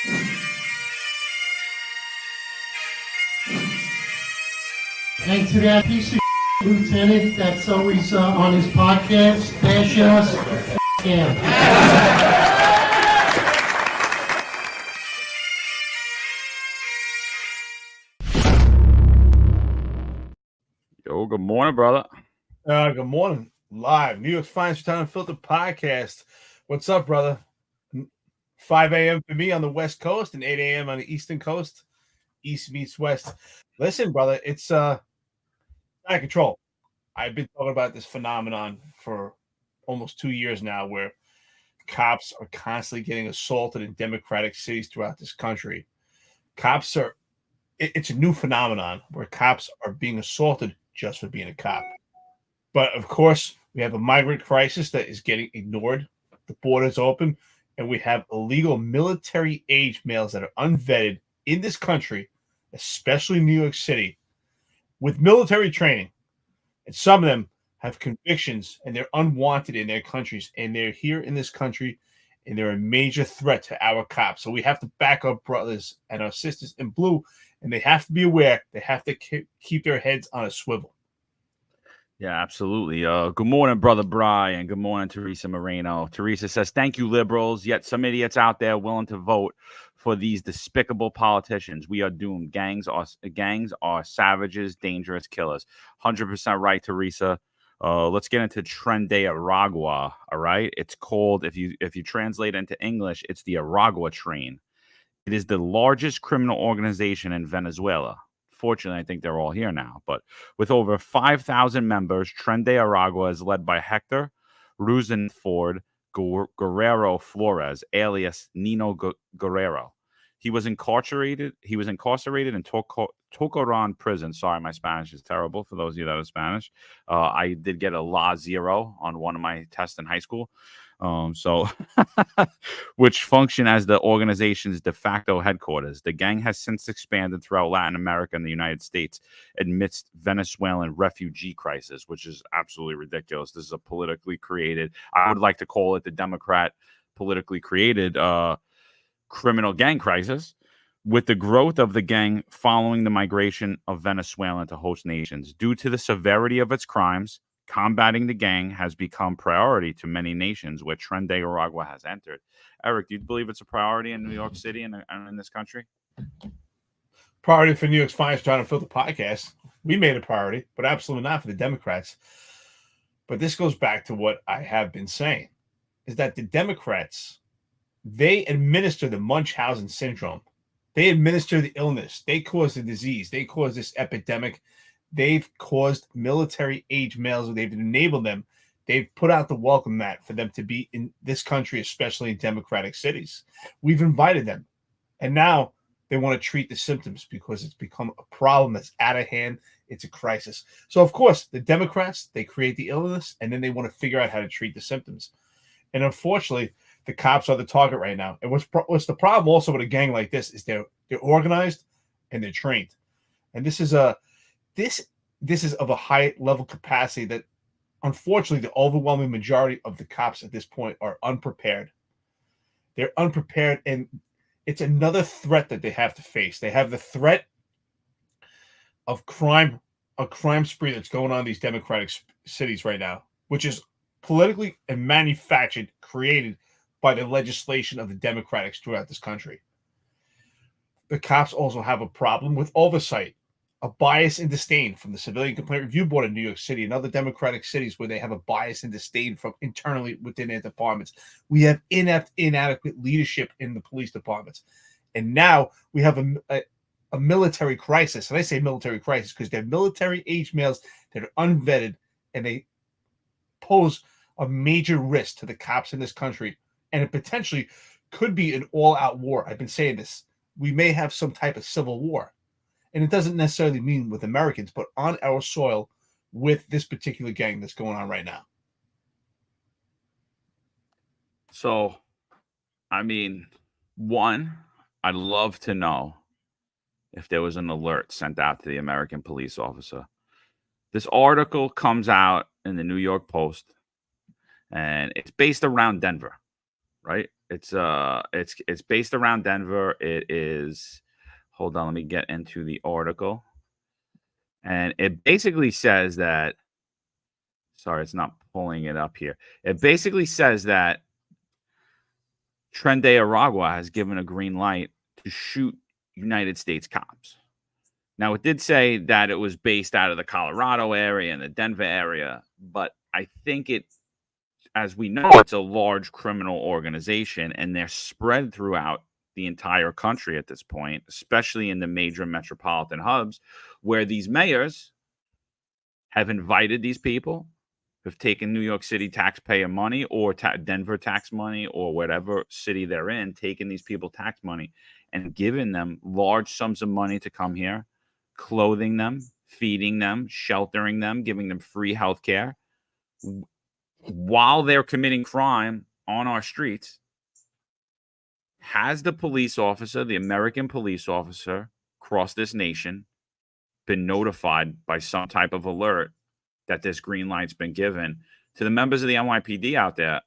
And to that piece of lieutenant that's always on his podcast, bash us, him. Yo, good morning, brother. Good morning. Live, New York's Finest Unfiltered podcast. What's up, brother? 5 a.m. for me on the West Coast and 8 a.m. on the Eastern Coast. East meets West. Listen, brother, it's out of control. I've been talking about this phenomenon for almost 2 years now, where cops are constantly getting assaulted in democratic cities throughout this country. It's a new phenomenon where cops are being assaulted just for being a cop. But of course, we have a migrant crisis that is getting ignored. The border's open, and we have illegal military-age males that are unvetted in this country, especially New York City, with military training. And some of them have convictions, and they're unwanted in their countries, and they're here in this country, and they're a major threat to our cops. So we have to back our brothers and our sisters in blue, and they have to be aware. They have to keep their heads on a swivel. Yeah, absolutely. Good morning, brother Brian. Good morning, Teresa Moreno. Teresa says, thank you, liberals. Yet some idiots out there willing to vote for these despicable politicians. We are doomed. Gangs are savages, dangerous killers. 100% right, Teresa. Let's get into Tren De Aragua. All right. It's called, if you translate it into English, it's the Aragua train. It is the largest criminal organization in Venezuela. Fortunately, I think they're all here now. But with over 5,000 members, Tren De Aragua is led by Hector Rusenford Guerrero Flores, alias Nino Guerrero. He was incarcerated in Tocoron prison. Sorry, my Spanish is terrible for those of you that are Spanish. I did get a La 0 on one of my tests in high school. Which function as the organization's de facto headquarters. The gang has since expanded throughout Latin America and the United States amidst Venezuelan refugee crisis, which is absolutely ridiculous. This is a politically created, I would like to call it the Democrat politically created criminal gang crisis, with the growth of the gang following the migration of Venezuela to host nations. Due to the severity of its crimes, combating the gang has become priority to many nations where Tren De Aragua has entered. Eric, do you believe it's a priority in New York City and in this country? Priority for New York's Finest Unfiltered podcast. We made a priority, but absolutely not for the Democrats. But this goes back to what I have been saying, is that the Democrats, they administer the Munchausen syndrome. They administer the illness. They cause the disease. They cause this epidemic. They've caused military-age males. They've enabled them. They've put out the welcome mat for them to be in this country, especially in democratic cities. We've invited them. And now they want to treat the symptoms because it's become a problem that's out of hand. It's a crisis. So, of course, the Democrats, they create the illness, and then they want to figure out how to treat the symptoms. And unfortunately, the cops are the target right now. And what's the problem also with a gang like this is they're organized and they're trained. And this is of a high level capacity that, unfortunately, the overwhelming majority of the cops at this point are unprepared. They're unprepared, and it's another threat that they have to face. They have the threat of crime, a crime spree that's going on in these democratic cities right now, which is politically and manufactured, created by the legislation of the Democrats throughout this country. The cops also have a problem with oversight, a bias and disdain from the Civilian Complaint Review Board in New York City and other democratic cities where they have a bias and disdain from internally within their departments. We have inadequate leadership in the police departments. And now we have a military crisis. And I say military crisis because they're military-age males that are unvetted, and they pose a major risk to the cops in this country. And it potentially could be an all-out war. I've been saying this. We may have some type of civil war. And it doesn't necessarily mean with Americans, but on our soil with this particular gang that's going on right now. So, I mean, one, I'd love to know if there was an alert sent out to the American police officer. This article comes out in the New York Post, and it's based around Denver, right? It's based around Denver. It is. Hold on, let me get into the article. And it basically says that. Sorry, it's not pulling it up here. It basically says that Tren De Aragua has given a green light to shoot United States cops. Now, it did say that it was based out of the Colorado area and the Denver area, but I think as we know, it's a large criminal organization, and they're spread throughout the entire country at this point, especially in the major metropolitan hubs, where these mayors have invited these people, have taken New York City taxpayer money or Denver tax money or whatever city they're in, taking these people tax money and giving them large sums of money to come here, clothing them, feeding them, sheltering them, giving them free health care while they're committing crime on our streets. Has the police officer, the American police officer across this nation, been notified by some type of alert that this green light's been given to the members of the NYPD out there?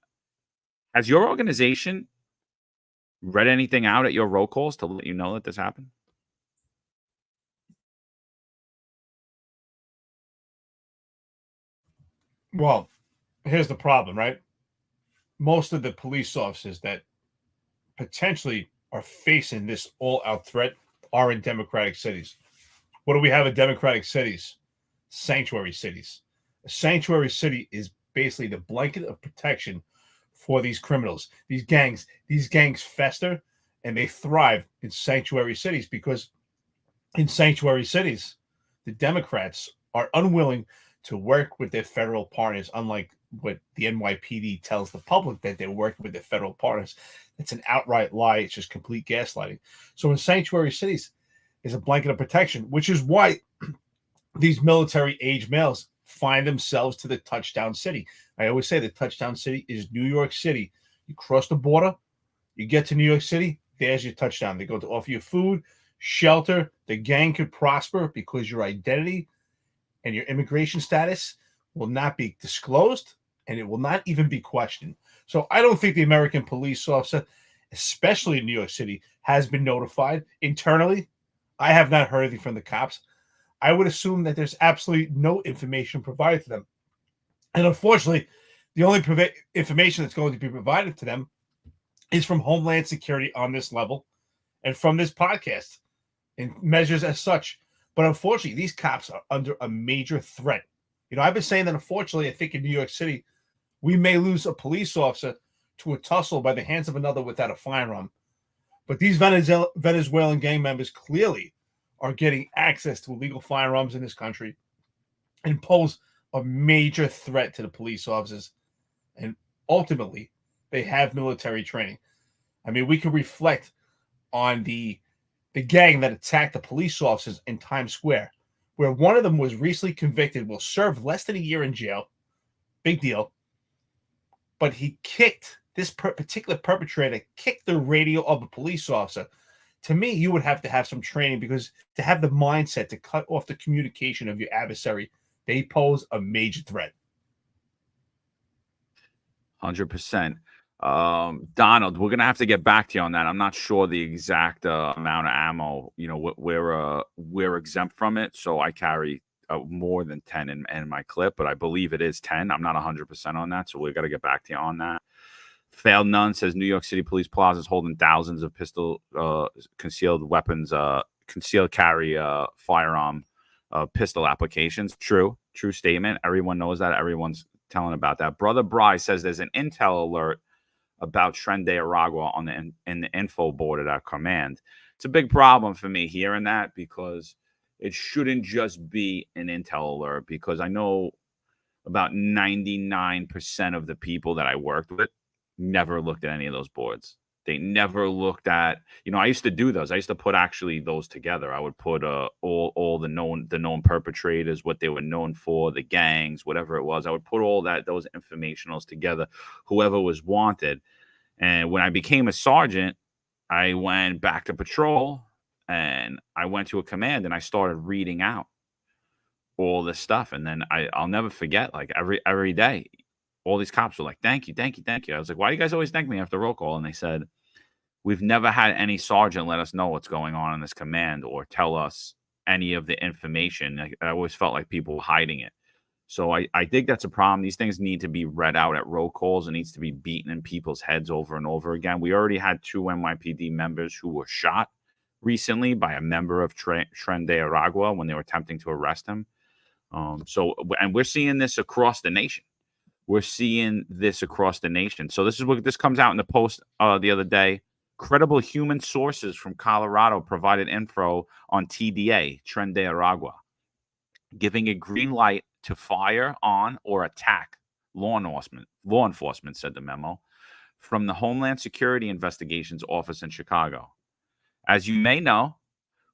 Has your organization read anything out at your roll calls to let you know that this happened? Well, here's the problem, right? Most of the police officers that potentially are facing this all-out threat are in democratic cities. What do we have in democratic cities? Sanctuary cities. A sanctuary city is basically the blanket of protection for these criminals. These gangs fester and they thrive in sanctuary cities because in sanctuary cities, the Democrats are unwilling to work with their federal partners, unlike what the NYPD tells the public that they're working with their federal partners. It's an outright lie. It's just complete gaslighting. So in sanctuary cities is a blanket of protection, which is why these military-age males find themselves to the touchdown city. I always say the touchdown city is New York City. You cross the border, you get to New York City, there's your touchdown. They go to offer you food, shelter. The gang could prosper because your identity and your immigration status will not be disclosed, and it will not even be questioned. So I don't think the American police officer, especially in New York City, has been notified internally. I have not heard anything from the cops. I would assume that there's absolutely no information provided to them. And unfortunately, the only information that's going to be provided to them is from Homeland Security on this level and from this podcast and measures as such. But unfortunately, these cops are under a major threat. You know, I've been saying that unfortunately, I think in New York City, we may lose a police officer to a tussle by the hands of another without a firearm. But these Venezuelan gang members clearly are getting access to illegal firearms in this country and pose a major threat to the police officers. And ultimately, they have military training. I mean, we can reflect on the gang that attacked the police officers in Times Square, where one of them was recently convicted, will serve less than a year in jail. Big deal. But he kicked, this particular perpetrator kicked the radio of a police officer. To me, you would have to have some training because to have the mindset to cut off the communication of your adversary, they pose a major threat. 100%. Donald, we're gonna have to get back to you on that. I'm not sure the exact amount of ammo. You know, we're exempt from it, so I carry more than 10 in my clip, but I believe it is 10. I'm not 100% on that, so we got to get back to you on that. Failed None says New York City police plazas holding thousands of concealed weapons, concealed carry firearm pistol applications. True statement. Everyone knows that. Everyone's telling about that. Brother Bry says there's an intel alert about Tren De Aragua in the info board at our command. It's a big problem for me hearing that because it shouldn't just be an intel alert, because I know about 99% of the people that I worked with never looked at any of those boards. They never looked at, I used to do those. I used to put actually those together. I would put all the known perpetrators, what they were known for, the gangs, whatever it was. I would put all those informationals together, whoever was wanted. And when I became a sergeant, I went back to patrol and I went to a command and I started reading out all this stuff. And then I'll never forget, like every day, all these cops were like, thank you, thank you, thank you. I was like, why do you guys always thank me after roll call? And they said, we've never had any sergeant let us know what's going on in this command or tell us any of the information. I always felt like people were hiding it. So I think that's a problem. These things need to be read out at roll calls. It needs to be beaten in people's heads over and over again. We already had 2 NYPD members who were shot recently by a member of Tren De Aragua when they were attempting to arrest him. And we're seeing this across the nation. We're seeing this across the nation. So this is what this comes out in the Post the other day. Credible human sources from Colorado provided info on TDA, Tren De Aragua, giving a green light to fire on or attack law enforcement, said the memo, from the Homeland Security Investigations Office in Chicago. As you may know,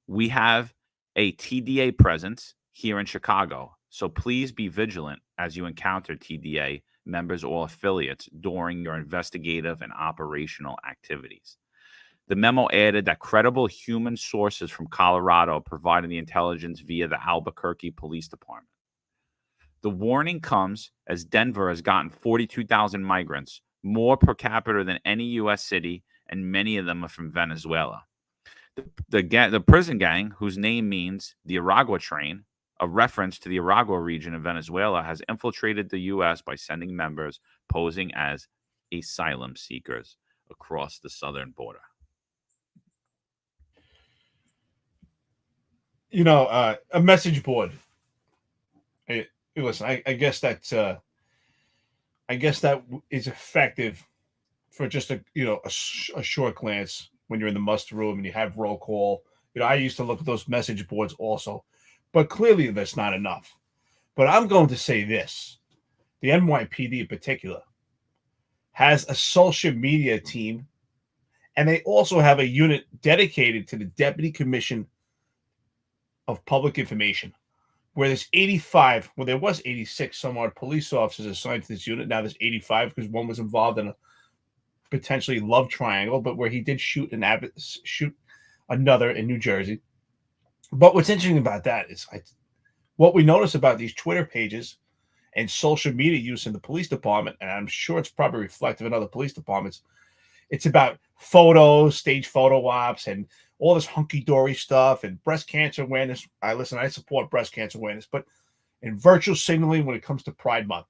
we have a TDA presence here in Chicago, so please be vigilant as you encounter TDA members or affiliates during your investigative and operational activities. The memo added that credible human sources from Colorado provided the intelligence via the Albuquerque Police Department. The warning comes as Denver has gotten 42,000 migrants, more per capita than any U.S. city, and many of them are from Venezuela. The prison gang, whose name means the Aragua train, a reference to the Aragua region of Venezuela, has infiltrated the U.S. by sending members posing as asylum seekers across the southern border. You know, a message board. Hey, listen, I guess that is effective for just a short glance when you're in the muster room and you have roll call. I used to look at those message boards also, but clearly that's not enough. But I'm going to say this: the NYPD in particular has a social media team, and they also have a unit dedicated to the Deputy Commission of Public Information, where there's 85, well, there was 86 some odd police officers assigned to this unit. Now there's 85 because one was involved in a potentially love triangle, but where he did shoot another in New Jersey. But what's interesting about that is what we notice about these Twitter pages and social media use in the police department, and I'm sure it's probably reflective in other police departments. It's about photos, stage photo ops, and all this hunky-dory stuff and breast cancer awareness. I support breast cancer awareness, but in virtual signaling when it comes to Pride Month.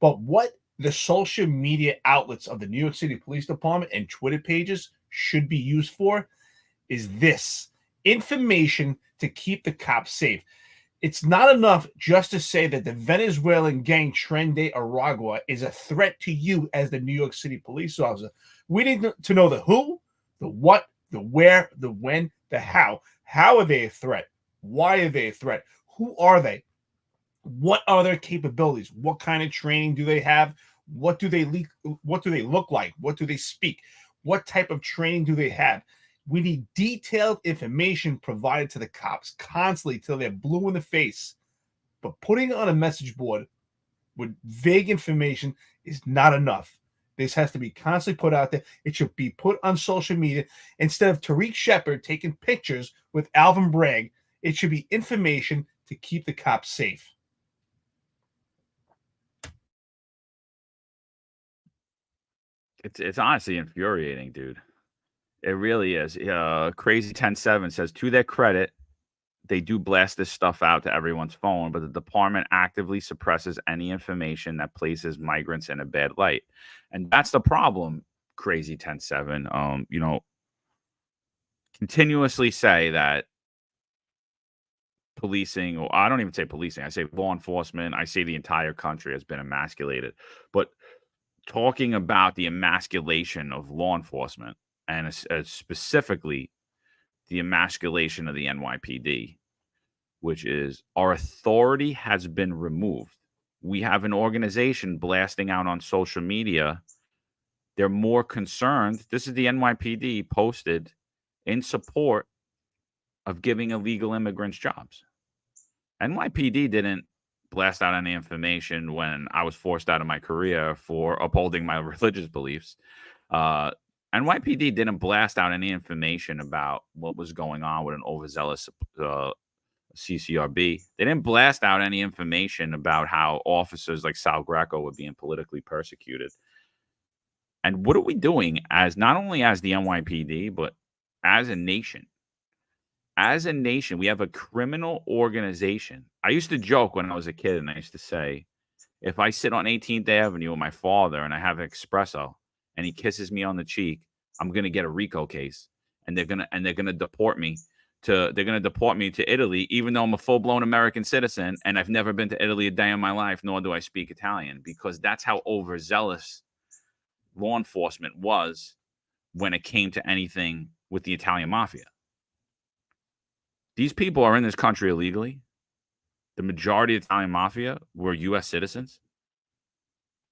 But what the social media outlets of the New York City Police Department and Twitter pages should be used for is this: information to keep the cops safe. It's not enough just to say that the Venezuelan gang Tren De Aragua is a threat to you as the New York City police officer. We need to know the who, the what, the where, the when, the how. How are they a threat? Why are they a threat? Who are they? What are their capabilities? What kind of training do they have? What do they look like? What do they speak? What type of training do they have? We need detailed information provided to the cops constantly till they're blue in the face. But putting on a message board with vague information is not enough. This has to be constantly put out there. It should be put on social media. Instead of Tariq Shepard taking pictures with Alvin Bragg, it should be information to keep the cops safe. It's honestly infuriating, dude. It really is. Crazy 10-7 says, to their credit, they do blast this stuff out to everyone's phone, but the department actively suppresses any information that places migrants in a bad light. And that's the problem, Crazy 10-7. Continuously say that policing, or I don't even say policing, I say law enforcement, I say the entire country has been emasculated. But talking about the emasculation of law enforcement, and specifically the emasculation of the NYPD, which is our authority has been removed. We have an organization blasting out on social media. They're more concerned. This is the NYPD posted in support of giving illegal immigrants jobs. NYPD didn't blast out any information when I was forced out of my career for upholding my religious beliefs. NYPD didn't blast out any information about what was going on with an overzealous CCRB. They didn't blast out any information about how officers like Sal Greco were being politically persecuted. And what are we doing as not only as the NYPD, but as a nation? As a nation, we have a criminal organization. I used to joke when I was a kid, and I used to say, if I sit on 18th Avenue with my father and I have an espresso and he kisses me on the cheek, I'm gonna get a RICO case, and they're gonna deport me to Italy, even though I'm a full-blown American citizen and I've never been to Italy a day in my life, nor do I speak Italian, because that's how overzealous law enforcement was when it came to anything with the Italian mafia. These people are in this country illegally. The majority of the Italian mafia were U.S. citizens.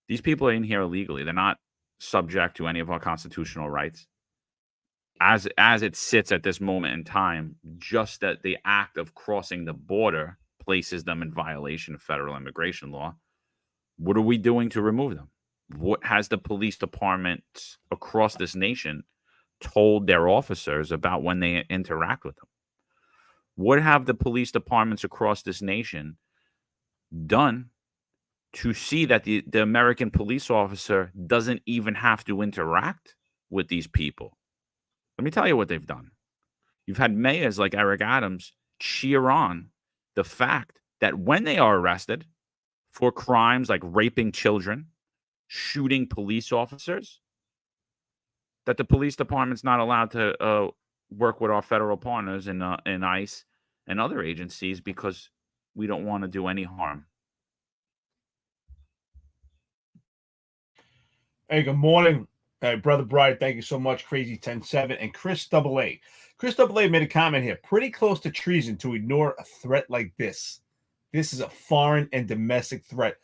These people are in here illegally. They're not subject to any of our constitutional rights. As it sits at this moment in time, just that the act of crossing the border places them in violation of federal immigration law. What are we doing to remove them? What has the police departments across this nation told their officers about when they interact with them? What have the police departments across this nation done to see that the American police officer doesn't even have to interact with these people? Let me tell you what they've done. You've had mayors like Eric Adams cheer on the fact that when they are arrested for crimes like raping children, shooting police officers, that the police department's not allowed to work with our federal partners in ICE and other agencies because we don't want to do any harm. Hey, good morning. Hey, Brother Brian, thank you so much. Crazy 10-7 and Chris AA. Chris AA made a comment here. Pretty close to treason to ignore a threat like this. This is a foreign and domestic threat.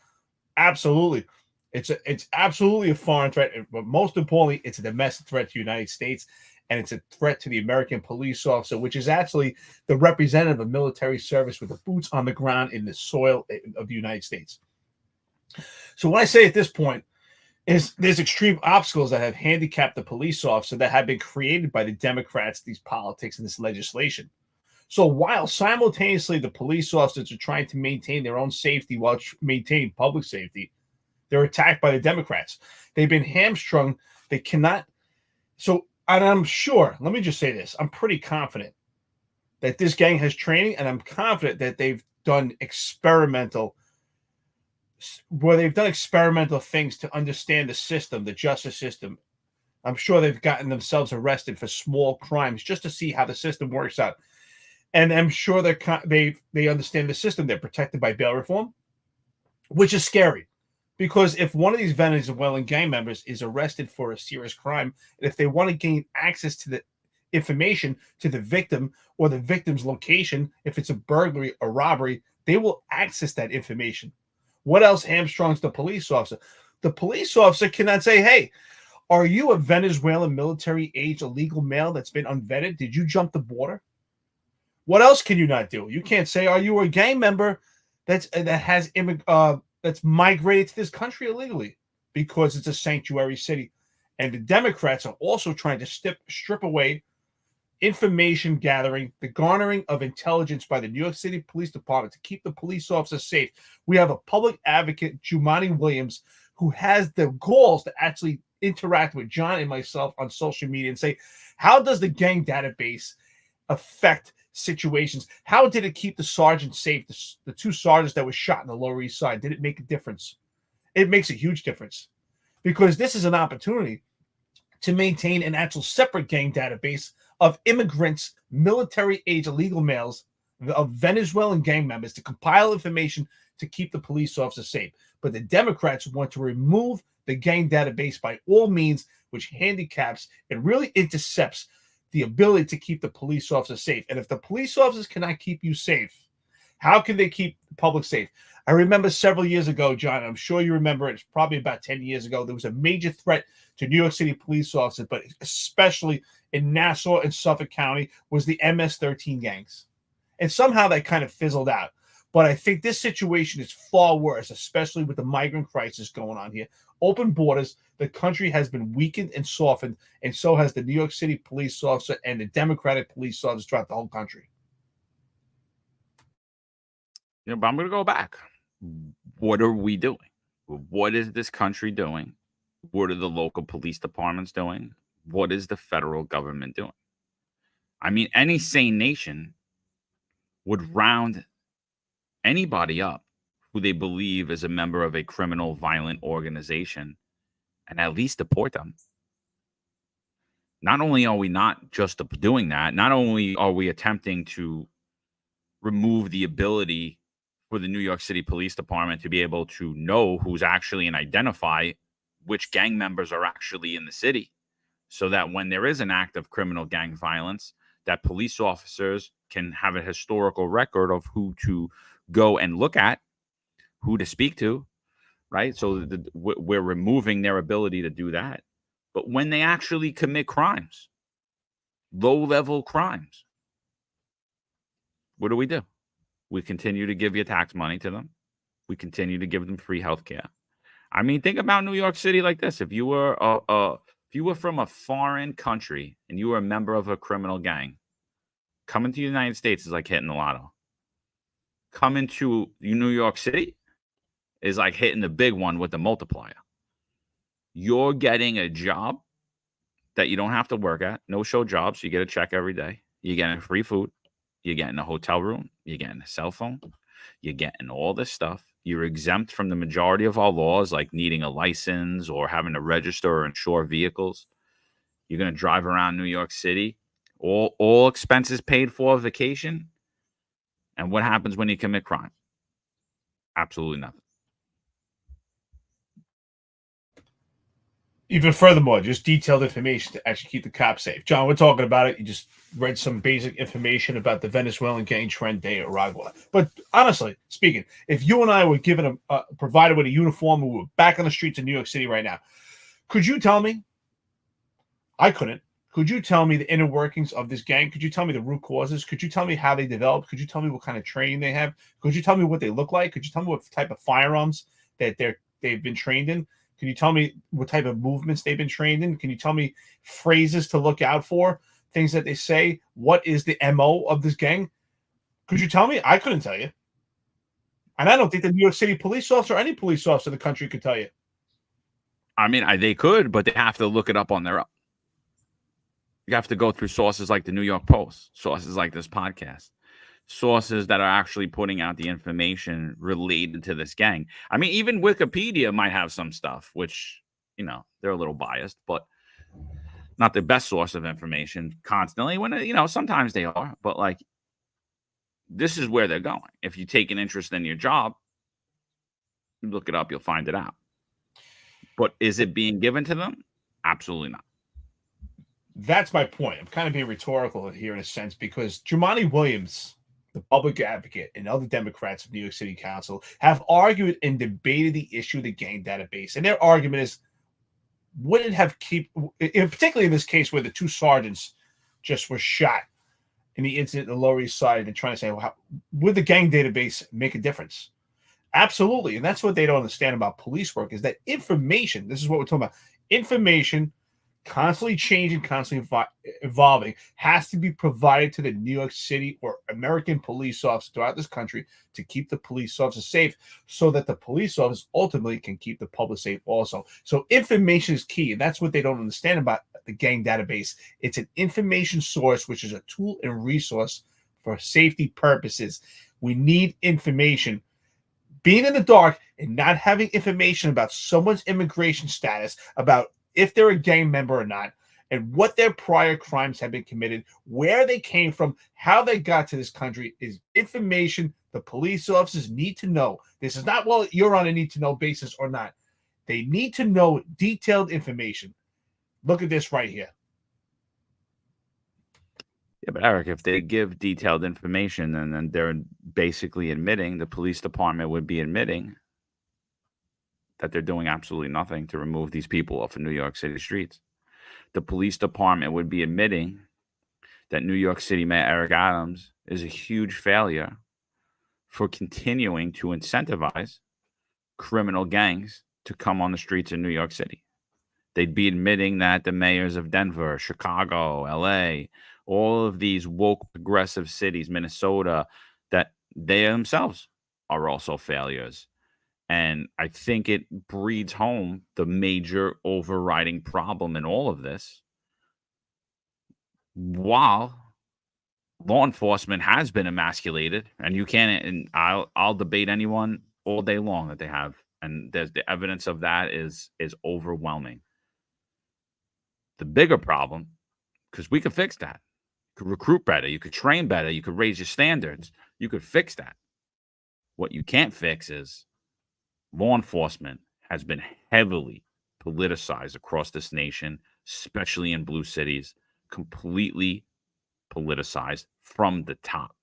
Absolutely. It's absolutely a foreign threat, but most importantly, it's a domestic threat to the United States, and it's a threat to the American police officer, which is actually the representative of military service with the boots on the ground in the soil of the United States. So what I say at this point is there's extreme obstacles that have handicapped the police officer that have been created by the Democrats, these politics, and this legislation. So while simultaneously the police officers are trying to maintain their own safety while maintaining public safety, they're attacked by the Democrats. They've been hamstrung. They cannot. So, and I'm sure, let me just say this. I'm pretty confident that this gang has training, and I'm confident that they've done experimental things to understand the system, the justice system. I'm sure they've gotten themselves arrested for small crimes just to see how the system works out. And I'm sure they understand the system. They're protected by bail reform, which is scary. Because if one of these Venezuelan gang members is arrested for a serious crime, and if they want to gain access to the information to the victim or the victim's location, if it's a burglary or robbery, they will access that information. What else hamstrings the police officer? The police officer cannot say, hey, are you a Venezuelan military age illegal male that's been unvetted? Did you jump the border? What else can you not do? You can't say, are you a gang member that's migrated to this country illegally, because it's a sanctuary city. And the Democrats are also trying to strip away information gathering, the garnering of intelligence by the New York City Police Department to keep the police officers safe. We have a public advocate, Jumaane Williams, who has the goals to actually interact with John and myself on social media and say, how does the gang database affect situations? How did it keep the sergeant safe? The two sergeants that were shot in the Lower East Side, did it make a difference? It makes a huge difference, because this is an opportunity to maintain an actual separate gang database of immigrants, military age illegal males, of Venezuelan gang members, to compile information to keep the police officers safe. But the Democrats want to remove the gang database by all means, which handicaps and really intercepts the ability to keep the police officers safe. And if the police officers cannot keep you safe, how can they keep the public safe? I remember several years ago, John, I'm sure you remember, it's probably about 10 years ago, there was a major threat to New York City police officers, but especially in Nassau and Suffolk County, was the MS-13 gangs. And somehow that kind of fizzled out. But I think this situation is far worse, especially with the migrant crisis going on here. Open borders, the country has been weakened and softened, and so has the New York City police officer and the Democratic police officers throughout the whole country. but I'm going to go back. What are we doing? What is this country doing? What are the local police departments doing? What is the federal government doing? I mean, any sane nation would round anybody up who they believe is a member of a criminal, violent organization and at least deport them. Not only are we not just doing that, not only are we attempting to remove the ability for the New York City Police Department to be able to know who's actually and identify which gang members are actually in the city, so that when there is an act of criminal gang violence, that police officers can have a historical record of who to go and look at, who to speak to, right? So we're removing their ability to do that. But when they actually commit crimes, low-level crimes, what do? We continue to give your tax money to them. We continue to give them free health care. I mean, think about New York City like this. If you were from a foreign country and you were a member of a criminal gang, coming to the United States is like hitting the lotto. Coming to New York City is like hitting the big one with the multiplier. You're getting a job that you don't have to work at. No-show jobs. You get a check every day. You're getting free food. You're getting a hotel room. You're getting a cell phone. You're getting all this stuff. You're exempt from the majority of our laws, like needing a license or having to register or insure vehicles. You're going to drive around New York City. All expenses paid for, vacation. And what happens when you commit crime? Absolutely nothing. Even furthermore, just detailed information to actually keep the cops safe. John, we're talking about it. You just read some basic information about the Venezuelan gang Tren De Aragua. But honestly speaking, if you and I were given provided with a uniform and we were back on the streets of New York City right now, could you tell me? I couldn't. Could you tell me the inner workings of this gang? Could you tell me the root causes? Could you tell me how they developed? Could you tell me what kind of training they have? Could you tell me what they look like? Could you tell me what type of firearms that they've been trained in? Can you tell me what type of movements they've been trained in? Can you tell me phrases to look out for, things that they say? What is the MO of this gang? Could you tell me? I couldn't tell you. And I don't think the New York City police officer or any police officer in the country could tell you. I mean, they could, but they have to look it up on their own. You have to go through sources like the New York Post, sources like this podcast, sources that are actually putting out the information related to this gang. I mean, even Wikipedia might have some stuff, which, they're a little biased, but not the best source of information constantly when, sometimes they are, but like, this is where they're going. If you take an interest in your job, look it up, you'll find it out. But is it being given to them? Absolutely not. That's my point. I'm kind of being rhetorical here in a sense because Jumaane Williams, the public advocate, and other Democrats of New York City Council have argued and debated the issue of the gang database. And their argument is, would it have particularly in this case where the two sergeants just were shot in the incident in the Lower East Side, and trying to say, well, would the gang database make a difference? Absolutely. And that's what they don't understand about police work is that information, this is what we're talking about, information constantly changing, constantly evolving, has to be provided to the New York City or American police officers throughout this country to keep the police officers safe so that the police officers ultimately can keep the public safe also. So information is key, and that's what they don't understand about the gang database. It's an information source, which is a tool and resource for safety purposes. We need information. Being in the dark and not having information about someone's immigration status, about if they're a gang member or not, and what their prior crimes have been committed, where they came from, how they got to this country is information the police officers need to know. This is not, well, you're on a need-to-know basis or not. They need to know detailed information. Look at this right here. Yeah, but Eric, if they give detailed information, then they're basically admitting, the police department would be admitting that they're doing absolutely nothing to remove these people off of New York City streets. The police department would be admitting that New York City Mayor Eric Adams is a huge failure for continuing to incentivize criminal gangs to come on the streets of New York City. They'd be admitting that the mayors of Denver, Chicago, LA, all of these woke progressive cities, Minnesota, that they themselves are also failures. And I think it breeds home the major overriding problem in all of this. While law enforcement has been emasculated, and you can't, and I'll debate anyone all day long that they have, and there's the evidence of that is overwhelming. The bigger problem, because we could fix that. You could recruit better, you could train better, you could raise your standards, you could fix that. What you can't fix is law enforcement has been heavily politicized across this nation, especially in blue cities, completely politicized from the top.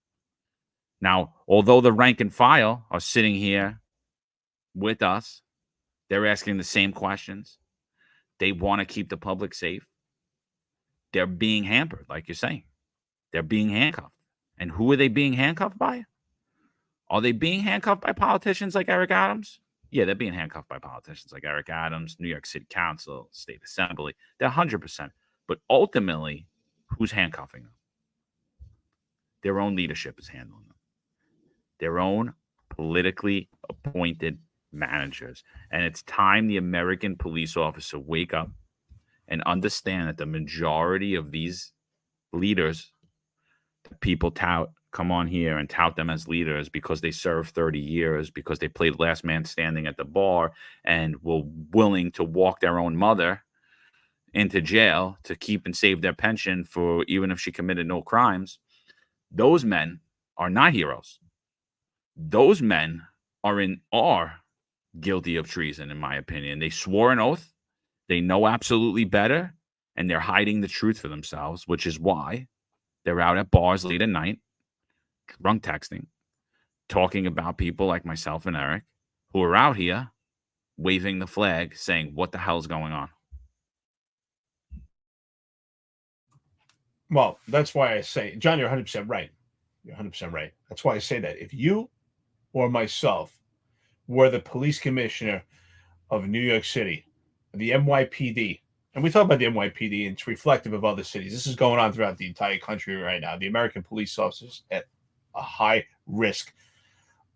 Now, although the rank and file are sitting here with us, they're asking the same questions. They want to keep the public safe. They're being hampered, like you're saying. They're being handcuffed. And who are they being handcuffed by? Are they being handcuffed by politicians like Eric Adams? Yeah, they're being handcuffed by politicians like Eric Adams, New York City Council, State Assembly. They're 100%. But ultimately, who's handcuffing them? Their own leadership is handling them. Their own politically appointed managers. And it's time the American police officer wake up and understand that the majority of these leaders, people come on here and tout them as leaders because they served 30 years, because they played last man standing at the bar and were willing to walk their own mother into jail to keep and save their pension for even if she committed no crimes. Those men are not heroes. Those men are guilty of treason, in my opinion. They swore an oath. They know absolutely better, and they're hiding the truth for themselves, which is why they're out at bars late at night, drunk texting, talking about people like myself and Eric, who are out here waving the flag, saying, what the hell is going on? Well, that's why I say, John, you're 100% right. You're 100% right. That's why I say that if you or myself were the police commissioner of New York City, the NYPD, and we talk about the NYPD, and it's reflective of other cities. This is going on throughout the entire country right now. The American police officers at a high risk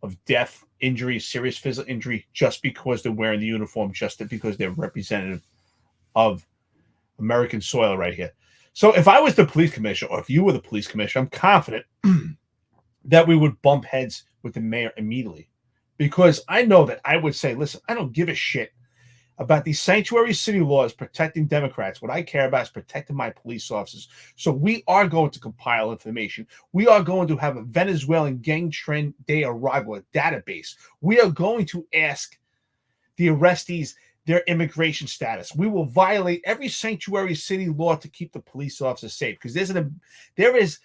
of death, injury, serious physical injury, just because they're wearing the uniform, just because they're representative of American soil right here. So if I was the police commissioner, or if you were the police commissioner, I'm confident that we would bump heads with the mayor immediately, because I know that I would say, listen, I don't give a shit about these sanctuary city laws protecting Democrats. What I care about is protecting my police officers. So we are going to compile information. We are going to have a Venezuelan gang Tren De Aragua database. We are going to ask the arrestees their immigration status. We will violate every sanctuary city law to keep the police officers safe, because there is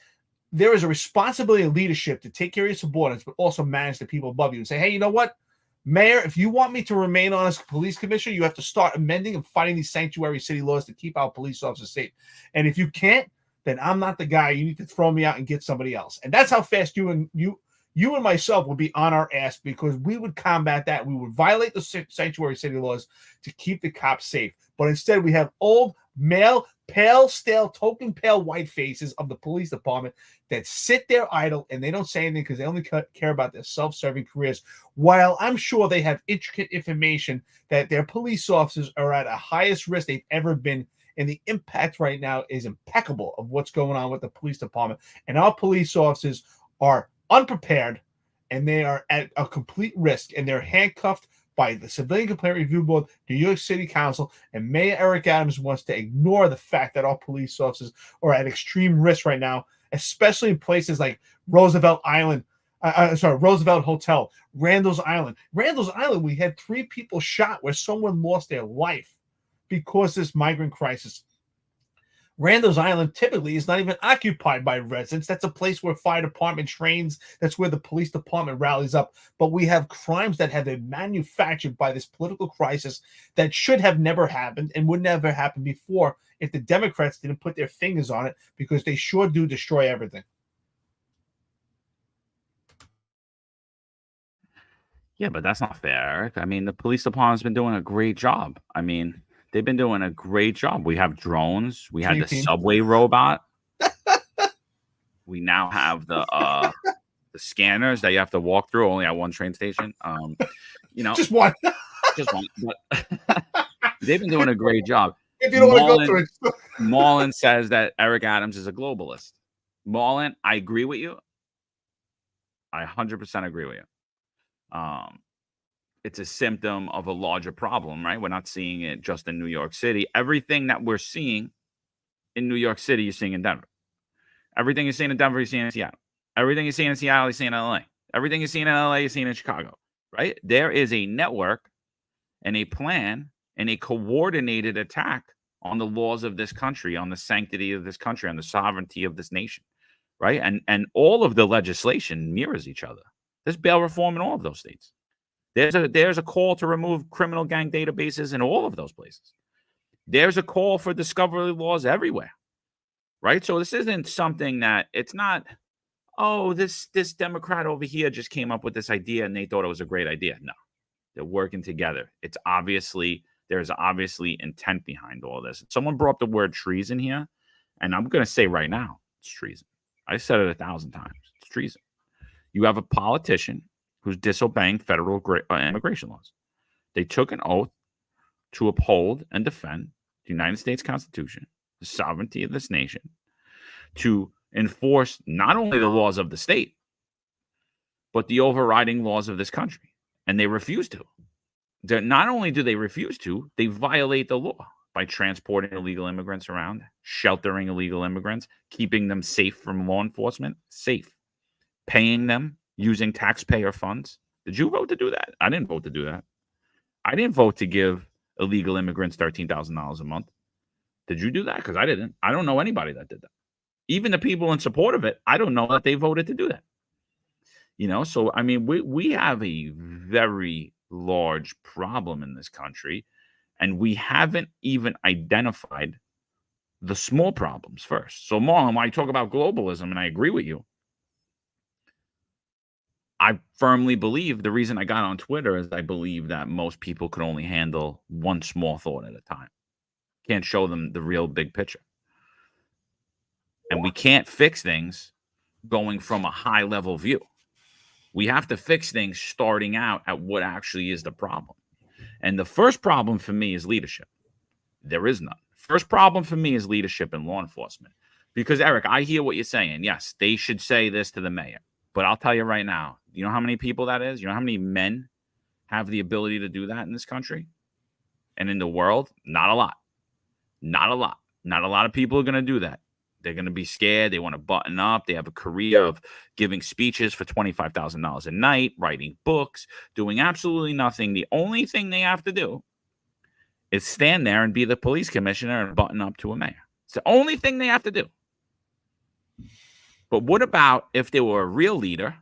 a responsibility of leadership to take care of your subordinates, but also manage the people above you and say, hey, you know what? Mayor, if you want me to remain on as police commissioner, you have to start amending and fighting these sanctuary city laws to keep our police officers safe. And if you can't, then I'm not the guy. You need to throw me out and get somebody else. And that's how fast you and myself would be on our ass, because we would combat that. We would violate the sanctuary city laws to keep the cops safe. But instead, we have old, male, pale, stale, token pale white faces of the police department that sit there idle and they don't say anything because they only care about their self-serving careers, while I'm sure they have intricate information that their police officers are at a highest risk they've ever been. And the impact right now is impeccable of what's going on with the police department. And our police officers are unprepared, and they are at a complete risk, and they're handcuffed by the Civilian Complaint Review Board, New York City Council, and Mayor Eric Adams wants to ignore the fact that our police officers are at extreme risk right now, especially in places like Roosevelt Hotel, Randall's Island. Randall's Island, we had 3 people shot where someone lost their life because of this migrant crisis. Randall's Island typically is not even occupied by residents. That's a place where fire department trains. That's where the police department rallies up. But we have crimes that have been manufactured by this political crisis that should have never happened and would never happen before if the Democrats didn't put their fingers on it, because they sure do destroy everything. Yeah, but that's not fair, Eric. I mean, the police department's been doing a great job. I mean, they've been doing a great job. We have drones. We had the subway robot. We now have the scanners that you have to walk through only at one train station. Just one. Just one. But they've been doing a great job. If you don't want to go through it. Mullen says that Eric Adams is a globalist. Mullen, I agree with you. I 100% agree with you. It's a symptom of a larger problem, right? We're not seeing it just in New York City. Everything that we're seeing in New York City, you're seeing in Denver. Everything you're seeing in Denver, you're seeing in Seattle. Everything you're seeing in Seattle, you're seeing in LA. Everything you're seeing in LA, you're seeing in Chicago, right? There is a network and a plan and a coordinated attack on the laws of this country, on the sanctity of this country, on the sovereignty of this nation, right? And all of the legislation mirrors each other. There's bail reform in all of those states. There's a call to remove criminal gang databases in all of those places. There's a call for discovery laws everywhere, right? So this isn't something that it's not, oh, this Democrat over here just came up with this idea and they thought it was a great idea. No, they're working together. There's obviously intent behind all this. Someone brought up the word treason here, and I'm going to say right now, it's treason. I said it 1,000 times. It's treason. You have a politician who's disobeying federal immigration laws. They took an oath to uphold and defend the United States Constitution, the sovereignty of this nation, to enforce not only the laws of the state, but the overriding laws of this country. And they refuse to. Not only do they refuse to, they violate the law by transporting illegal immigrants around, sheltering illegal immigrants, keeping them safe from law enforcement, safe, paying them using taxpayer funds. Did you vote to do that? I didn't vote to do that. I didn't vote to give illegal immigrants $13,000 a month. Did you do that? Because I didn't. I don't know anybody that did that. Even the people in support of it, I don't know that they voted to do that. So, I mean, we have a very large problem in this country, and we haven't even identified the small problems first. So, Marlon, when I talk about globalism, and I agree with you, I firmly believe the reason I got on Twitter is I believe that most people could only handle one small thought at a time. Can't show them the real big picture. And we can't fix things going from a high level view. We have to fix things starting out at what actually is the problem. And the first problem for me is leadership. There is none. First problem for me is leadership in law enforcement. Because, Eric, I hear what you're saying. Yes, they should say this to the mayor. But I'll tell you right now, you know how many people that is? You know how many men have the ability to do that in this country and in the world? Not a lot. Not a lot. Not a lot of people are going to do that. They're going to be scared. They want to button up. They have a career of giving speeches for $25,000 a night, writing books, doing absolutely nothing. The only thing they have to do is stand there and be the police commissioner and button up to a mayor. It's the only thing they have to do. But what about if they were a real leader?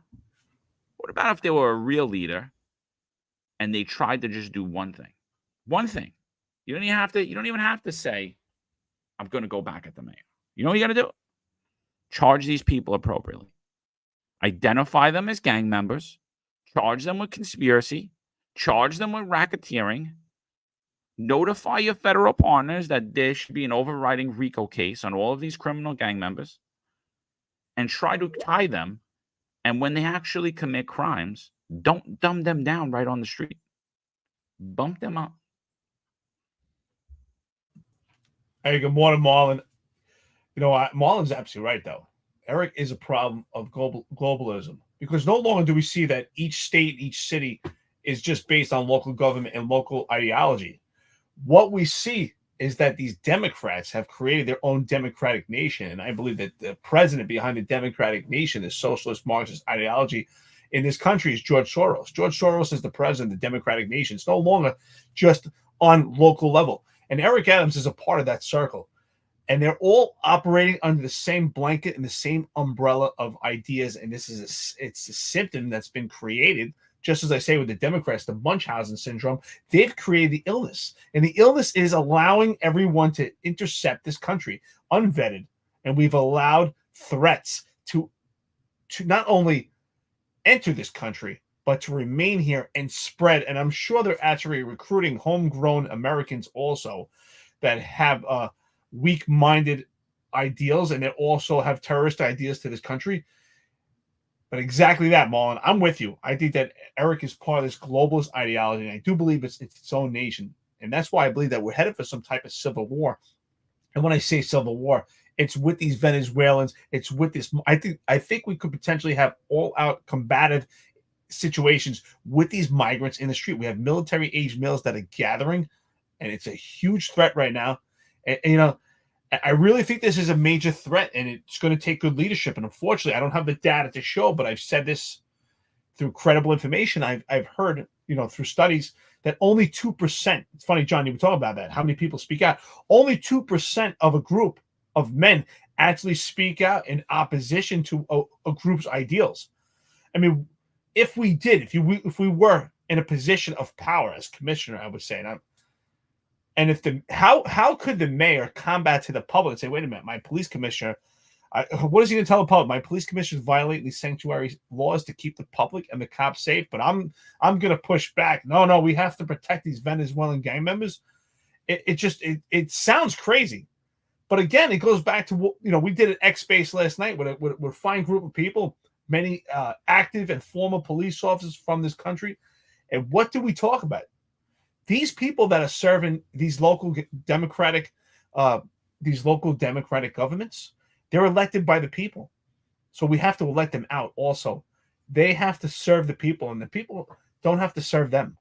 What about if they were a real leader and they tried to just do one thing? One thing. You don't even have to say, I'm going to go back at the mayor. You know what you got to do? Charge these people appropriately. Identify them as gang members. Charge them with conspiracy. Charge them with racketeering. Notify your federal partners that there should be an overriding RICO case on all of these criminal gang members. And try to tie them. And when they actually commit crimes, don't dumb them down right on the street. Bump them up. Hey, good morning, Marlon. Marlon's absolutely right, though. Eric is a problem of globalism because no longer do we see that each state, each city is just based on local government and local ideology. What we see is that these Democrats have created their own democratic nation. And I believe that the president behind the democratic nation, the socialist Marxist ideology in this country is George Soros. George Soros is the president of the democratic nation. It's no longer just on local level. And Eric Adams is a part of that circle. And they're all operating under the same blanket and the same umbrella of ideas. And it's a symptom that's been created, just as I say with the Democrats, the Munchausen syndrome. They've created the illness. And the illness is allowing everyone to intercept this country unvetted. And we've allowed threats to not only enter this country, but to remain here and spread. And I'm sure they're actually recruiting homegrown Americans also that have weak-minded ideals, and they also have terrorist ideas to this country. But exactly that, Marlon. I'm with you. I think that Eric is part of this globalist ideology, and I do believe it's its own nation. And that's why I believe that we're headed for some type of civil war. And when I say civil war, it's with these Venezuelans. It's with this. I think we could potentially have all-out combative situations with these migrants in the street. We have military-age males that are gathering, and it's a huge threat right now. And I really think this is a major threat, and it's going to take good leadership. And unfortunately, I don't have the data to show, but I've said this through credible information. I've heard, through studies that only 2%. It's funny, John, you were talking about that. How many people speak out? Only 2% of a group of men actually speak out in opposition to a group's ideals. I mean, if we were in a position of power as commissioner, I would say, and if how could the mayor combat to the public and say, wait a minute, my police commissioner, what is he going to tell the public? My police commissioner is violating these sanctuary laws to keep the public and the cops safe, but I'm going to push back. No, we have to protect these Venezuelan gang members. It sounds crazy, but again, it goes back to what we did at X Space last night with a fine group of people, many active and former police officers from this country, and what do we talk about? These people that are serving these local democratic governments, they're elected by the people. So we have to elect them out also. They have to serve the people, and the people don't have to serve them.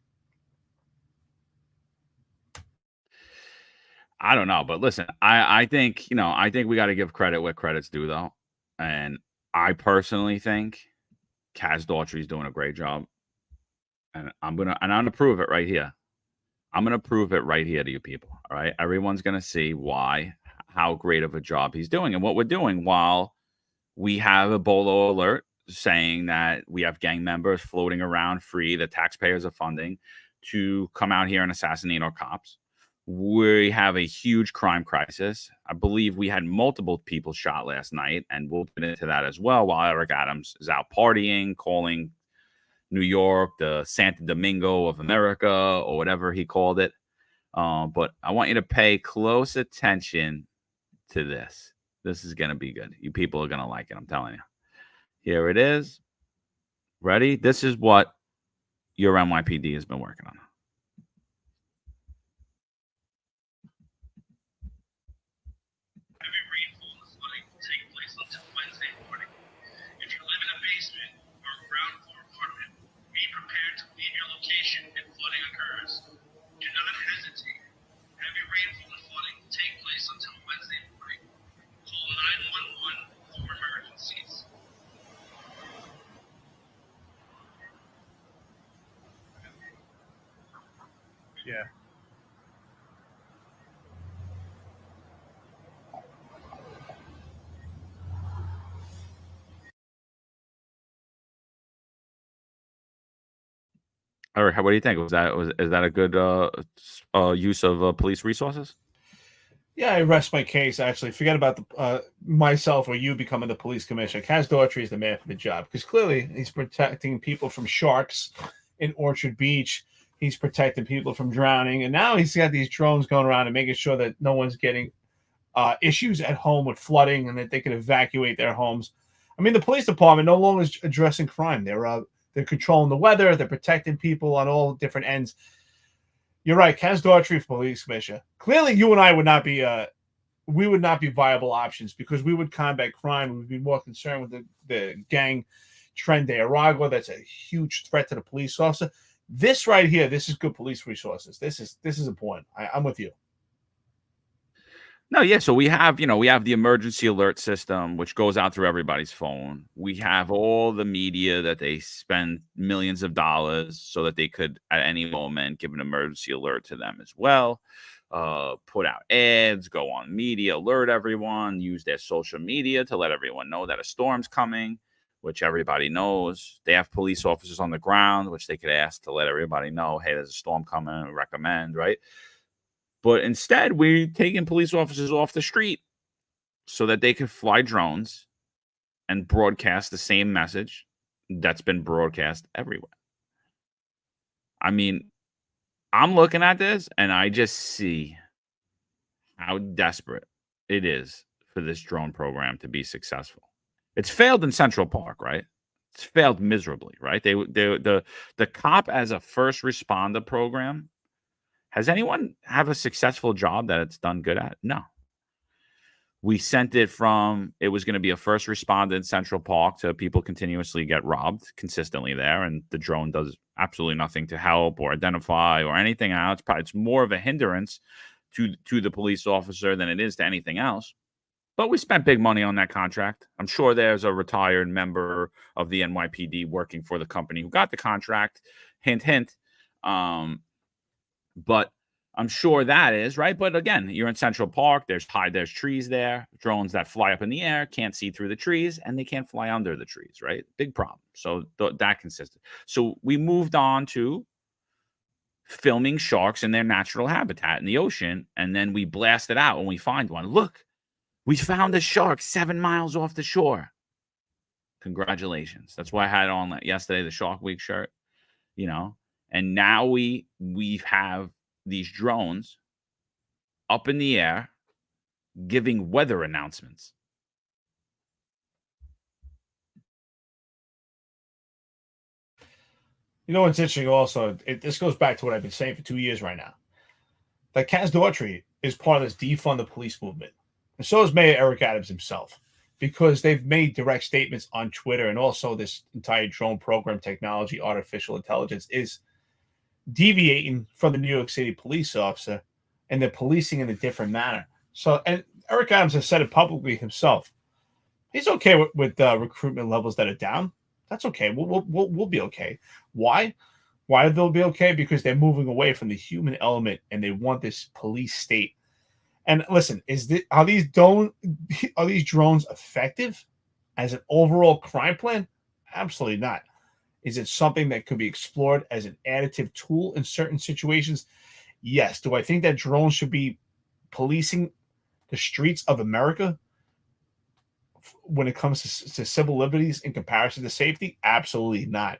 I don't know, but listen, I think we got to give credit where credit's due, though. And I personally think Kaz Daughtry's doing a great job. And I'm gonna prove it right here. I'm going to prove it right here to you people. All right. Everyone's going to see how great of a job he's doing and what we're doing while we have a bolo alert saying that we have gang members floating around free that taxpayers are funding to come out here and assassinate our cops. We have a huge crime crisis. I believe we had multiple people shot last night, and we'll get into that as well while Eric Adams is out partying, calling New York, the Santo Domingo of America, or whatever he called it. But I want you to pay close attention to this. This is going to be good. You people are going to like it. I'm telling you. Here it is. Ready? This is what your NYPD has been working on. Heavy rainfall and flooding will take place until Wednesday morning. If you live in a basement or a ground floor apartment, be prepared to leave your location if flooding occurs. Do not hesitate. Heavy rainfall and flooding will take place until Wednesday morning. Call 911 for emergencies. Yeah. Eric, what do you think? Is that a good use of police resources? Yeah, I rest my case. Actually, forget about the myself or you becoming the police commissioner. Kaz Daughtry is the man for the job because clearly he's protecting people from sharks in Orchard Beach. He's protecting people from drowning, and now he's got these drones going around and making sure that no one's getting issues at home with flooding and that they can evacuate their homes. I mean, the police department no longer is addressing crime. They're controlling the weather. They're protecting people on all different ends. You're right. Kaz Daughtry for police commissioner. Clearly, you and I would not be viable options because we would combat crime. We would be more concerned with the gang Tren De Aragua. That's a huge threat to the police officer. This right here, this is good police resources. This is important. I'm with you. No, yeah. So we have the emergency alert system, which goes out through everybody's phone. We have all the media that they spend millions of dollars so that they could, at any moment, give an emergency alert to them as well. Put out ads, go on media, alert everyone, use their social media to let everyone know that a storm's coming, which everybody knows. They have police officers on the ground, which they could ask to let everybody know, hey, there's a storm coming, recommend, right? But instead, we're taking police officers off the street so that they could fly drones and broadcast the same message that's been broadcast everywhere. I mean, I'm looking at this and I just see how desperate it is for this drone program to be successful. It's failed in Central Park, right? failed miserably, right? The cop as a first responder program. Has anyone have a successful job that it's done good at? No. We sent it from, it was going to be a first responder in Central Park to people continuously get robbed consistently there. And the drone does absolutely nothing to help or identify or anything else. It's more of a hindrance to the police officer than it is to anything else. But we spent big money on that contract. I'm sure there's a retired member of the NYPD working for the company who got the contract. Hint, hint. But I'm sure that is, right? But again, you're in Central Park. There's trees there. Drones that fly up in the air can't see through the trees, and they can't fly under the trees, right? Big problem. So that consisted. So we moved on to filming sharks in their natural habitat in the ocean, and then we blast it out when we find one. Look, we found a shark 7 miles off the shore. Congratulations. That's why I had on yesterday the Shark Week shirt, and now we have these drones up in the air giving weather announcements. You know what's interesting also? This goes back to what I've been saying for 2 years right now. That Kaz Daughtry is part of this defund the police movement. And so is Mayor Eric Adams himself, because they've made direct statements on Twitter, and also this entire drone program technology, artificial intelligence, is deviating from the New York City police officer, and they're policing in a different manner. So, and Eric Adams has said it publicly himself. He's okay with recruitment levels that are down. That's okay. We'll be okay. Why? Why they'll be okay? Because they're moving away from the human element, and they want this police state. And listen, are these drones effective as an overall crime plan? Absolutely not. Is it something that could be explored as an additive tool in certain situations? Yes. Do I think that drones should be policing the streets of America when it comes to civil liberties in comparison to safety? Absolutely not.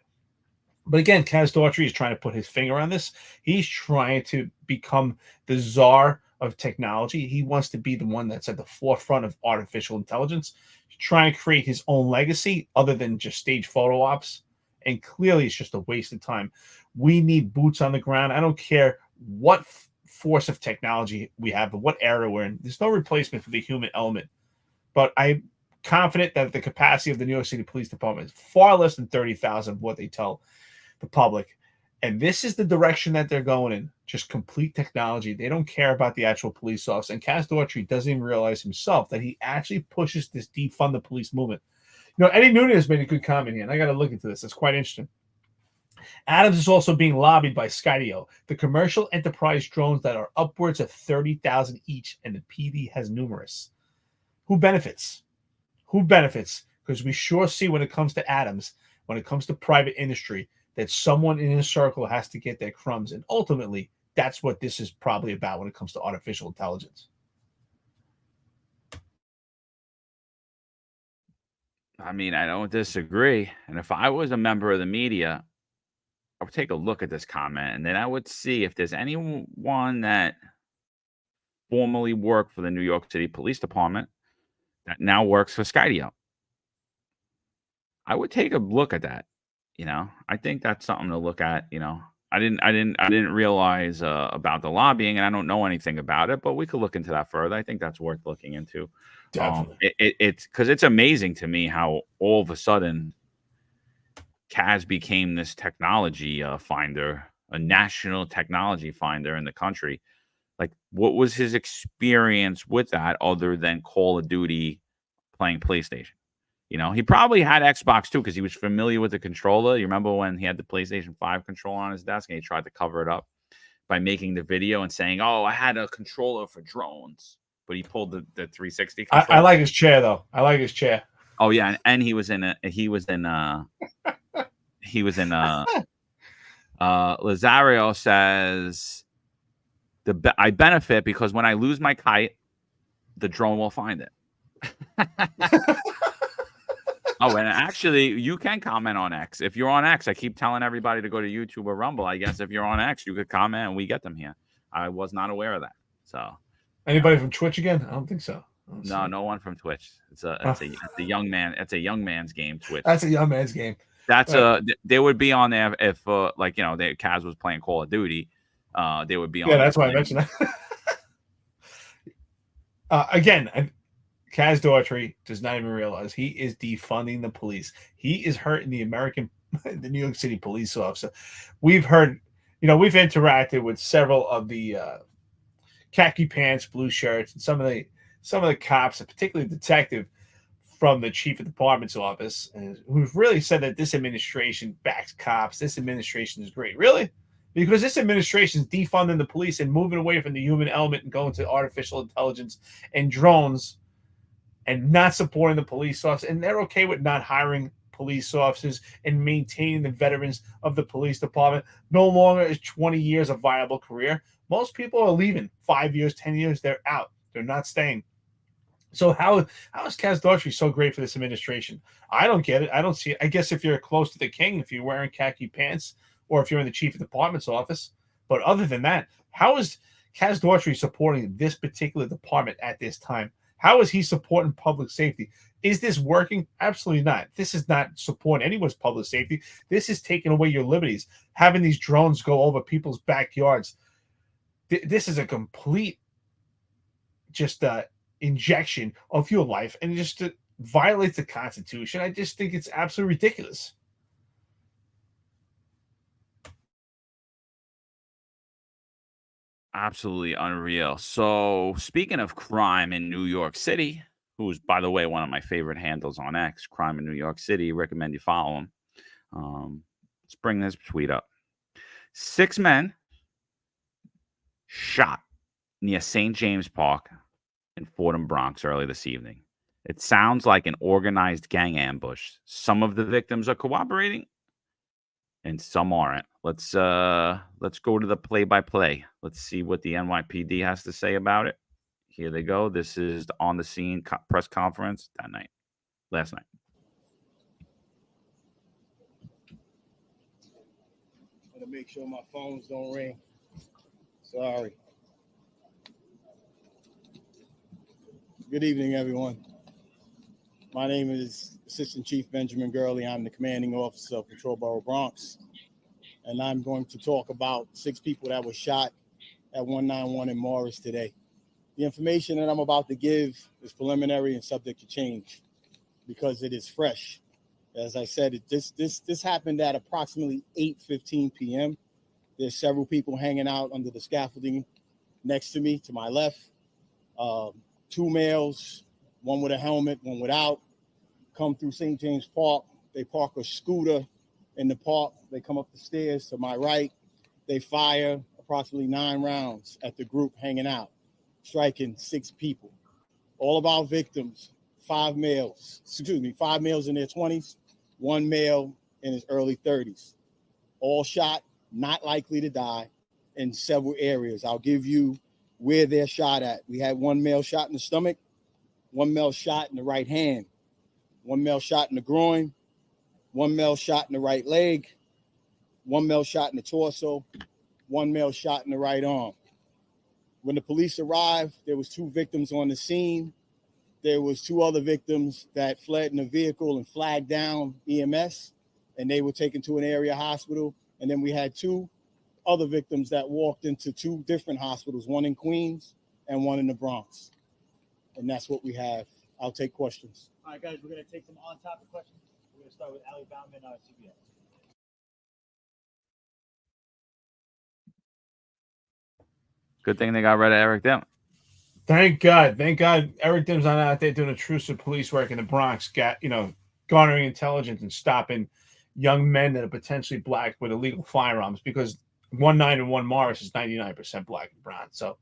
But again, Kaz Daughtry is trying to put his finger on this. He's trying to become the czar of technology. He wants to be the one that's at the forefront of artificial intelligence. He's trying to create his own legacy other than just stage photo ops. And clearly it's just a waste of time. We need boots on the ground. I don't care what force of technology we have, but what era we're in. There's no replacement for the human element. But I'm confident that the capacity of the New York City Police Department is far less than 30,000 of what they tell the public. And this is the direction that they're going in. Just complete technology. They don't care about the actual police officer. And Kaz Daughtry doesn't even realize himself that he actually pushes this defund the police movement. Eddie Nunez made a good comment here, and I got to look into this. It's quite interesting. Adams is also being lobbied by Skydio, the commercial enterprise drones that are upwards of 30,000 each, and the PD has numerous. Who benefits? Who benefits? Because we sure see when it comes to Adams, when it comes to private industry, that someone in his circle has to get their crumbs. And ultimately, that's what this is probably about when it comes to artificial intelligence. I mean, I don't disagree. And if I was a member of the media, I would take a look at this comment, and then I would see if there's anyone that formerly worked for the New York City Police Department that now works for Skydio. I would take a look at that. I think that's something to look at. I didn't realize about the lobbying, and I don't know anything about it, but we could look into that further. I think that's worth looking into. Definitely. It's because it's amazing to me how all of a sudden Kaz became this technology finder, a national technology finder in the country. Like, what was his experience with that other than Call of Duty, playing PlayStation? He probably had Xbox too, because he was familiar with the controller. You remember when he had the PlayStation 5 controller on his desk and he tried to cover it up by making the video and saying, "Oh, I had a controller for drones," but he pulled the 360 controller. I like his chair though. I like his chair. Oh yeah, and he was in Lazario says I benefit because when I lose my kite, the drone will find it. Oh, and actually, you can comment on X. If you're on X, I keep telling everybody to go to YouTube or Rumble. I guess if you're on X, you could comment and we get them here. I was not aware of that. So, anybody from Twitch again? I don't think so. No, no one from Twitch. It's a young man. It's a young man's game. Twitch. That's a young man's game. That's they would be on there if Kaz was playing Call of Duty. They would be on. Yeah, that's why I mentioned that. Again, Kaz Daughtry does not even realize he is defunding the police. He is hurting the New York City police officer. We've heard, we've interacted with several of the khaki pants, blue shirts, and some of the cops, and particularly the detective from the chief of department's office, who've really said that this administration backs cops. This administration is great. Really? Because this administration is defunding the police and moving away from the human element and going to artificial intelligence and drones and not supporting the police officers. And they're okay with not hiring police officers and maintaining the veterans of the police department. No longer is 20 years a viable career. Most people are leaving 5 years, 10 years. They're out. They're not staying. So how is Kaz Daughtry so great for this administration? I don't get it. I don't see it. I guess if you're close to the king, if you're wearing khaki pants, or if you're in the chief of department's office. But other than that, how is Kaz Daughtry supporting this particular department at this time? How is he supporting public safety? Is this working? Absolutely not. This is not supporting anyone's public safety. This is taking away your liberties. Having these drones go over people's backyards. This is a complete injection of your life, and it just violates the Constitution. I just think it's absolutely ridiculous. Absolutely unreal. So speaking of crime in New York City, who's, by the way, one of my favorite handles on X, Crime in New York City, recommend you follow him. Let's bring this tweet up. 6 men shot near St. James Park in Fordham, Bronx early this evening. It sounds like an organized gang ambush. Some of the victims are cooperating and some aren't. Let's go to the play-by-play. Let's see what the NYPD has to say about it. Here they go. This is the on the scene press conference last night. To make sure my phones don't ring. Sorry. Good evening, everyone. My name is Assistant Chief Benjamin Gurley. I'm the commanding officer of Patrol Borough Bronx. And I'm going to talk about 6 people that were shot at 191 in Morris today. The information that I'm about to give is preliminary and subject to change because it is fresh. As I said, this happened at approximately 8:15 p.m. There's several people hanging out under the scaffolding next to me, to my left. 2 males, one with a helmet, one without, come through St. James Park. They park a scooter in the park. They come up the stairs to my right. They fire approximately 9 rounds at the group hanging out, striking 6 people. All of our victims, 5 males in their 20s, 1 male in his early 30s. All shot, not likely to die, in several areas. I'll give you where they're shot at. We had 1 male shot in the stomach, 1 male shot in the right hand, 1 male shot in the groin, 1 male shot in the right leg, 1 male shot in the torso, 1 male shot in the right arm. When the police arrived, there was 2 victims on the scene. There was 2 other victims that fled in a vehicle and flagged down EMS, and they were taken to an area hospital. And then we had 2 other victims that walked into 2 different hospitals, one in Queens and one in the Bronx. And that's what we have. I'll take questions. All right, guys, we're going to take some on-topic questions. We're going to start with Ali Bauman, CBS. Good thing they got rid of Eric Dim. Thank God. Eric Dim's not out there doing intrusive police work in the Bronx, garnering intelligence and stopping young men that are potentially black with illegal firearms, because 191 Morris is 99% black and brown. So,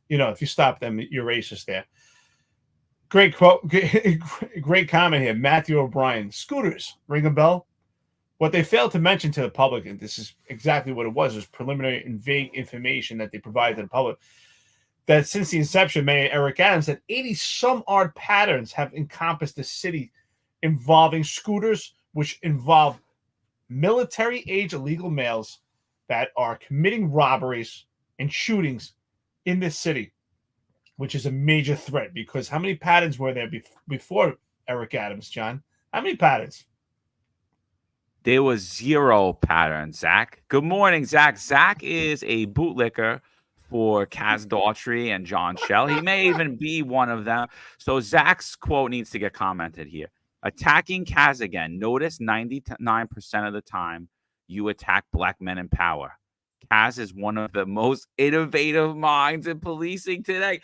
if you stop them, you're racist there. Great quote, great comment here. Matthew O'Brien, scooters, ring a bell? What they failed to mention to the public, and this is exactly what it was preliminary and vague information that they provided to the public, that since the inception, Mayor Eric Adams said 80-some-odd patterns have encompassed the city involving scooters, which involve military-age illegal males that are committing robberies and shootings in this city. which is a major threat because how many patterns were there before Eric Adams, John? How many patterns? There was 0 patterns, Zach. Good morning, Zach. Zach is a bootlicker for Kaz Daughtry and John Shell. He may even be one of them. So Zach's quote needs to get commented here. Attacking Kaz again. Notice 99% of the time you attack black men in power. Kaz is one of the most innovative minds in policing today.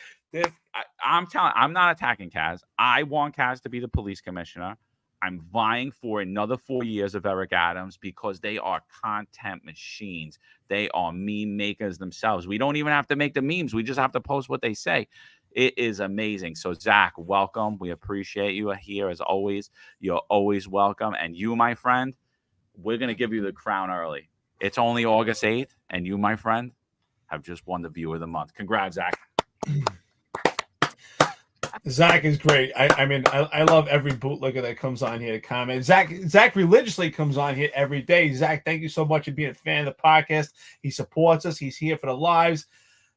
I'm not attacking Kaz. I want Kaz to be the police commissioner. I'm vying for another 4 years of Eric Adams because they are content machines. They are meme makers themselves. We don't even have to make the memes. We just have to post what they say. It is amazing. So, Zach, welcome. We appreciate you here as always. You're always welcome. And you, my friend, we're going to give you the crown early. It's only August 8th, and you, my friend, have just won the Viewer of the Month. Congrats, Zach. Zach is great. I love every bootlegger that comes on here to comment. Zach religiously comes on here every day. Zach, thank you so much for being a fan of the podcast. He supports us. He's here for the lives.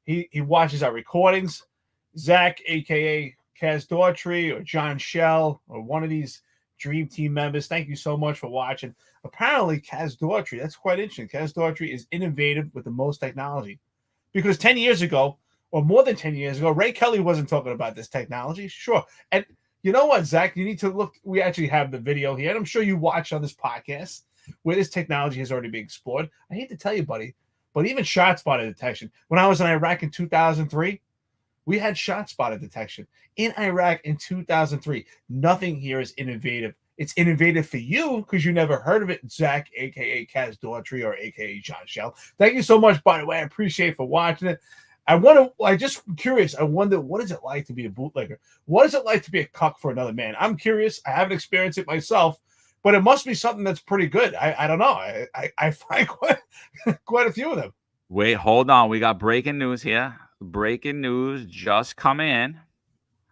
He watches our recordings. Zach, aka Kaz Daughtry or John Shell or one of these Dream Team members, thank you so much for watching. Apparently, Kaz Daughtry, that's quite interesting. Kaz Daughtry is innovative with the most technology. Because 10 years ago, or more than 10 years ago, Ray Kelly wasn't talking about this technology. Sure. And you know what, Zach? You need to look. We actually have the video here, and I'm sure you watched on this podcast where this technology has already been explored. I hate to tell you, buddy, but even shot spotter detection. When I was in Iraq in 2003, we had shot spotter detection in Iraq in 2003. Nothing here is innovative. It's innovative for you because you never heard of it, Zach, a.k.a. Kaz Daughtry or a.k.a. John Shell. Thank you so much, by the way. I appreciate for watching it. I just curious. I wonder, what is it like to be a bootlegger? What is it like to be a cuck for another man? I'm curious. I haven't experienced it myself, but it must be something that's pretty good. I don't know. I find quite a few of them. Wait, hold on. We got breaking news here. Breaking news just come in.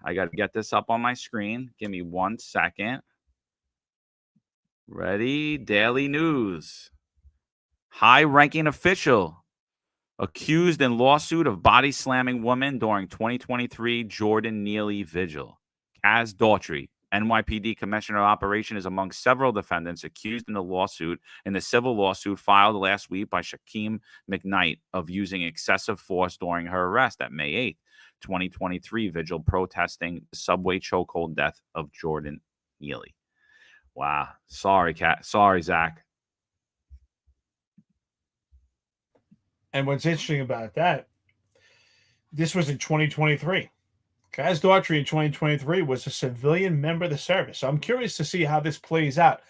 I got to get this up on my screen. Give me 1 second. Ready? Daily news. High-ranking official accused in lawsuit of body slamming woman during 2023 Jordan Neely vigil. Kaz Daughtry, NYPD Commissioner of Operation, is among several defendants accused in the civil lawsuit filed last week by Shaquem McKnight of using excessive force during her arrest at May 8th, 2023 vigil protesting the subway chokehold death of Jordan Neely. Wow. Sorry, Zach. And what's interesting about that, this was in 2023. Kaz Daughtry in 2023 was a civilian member of the service. So I'm curious to see how this plays out.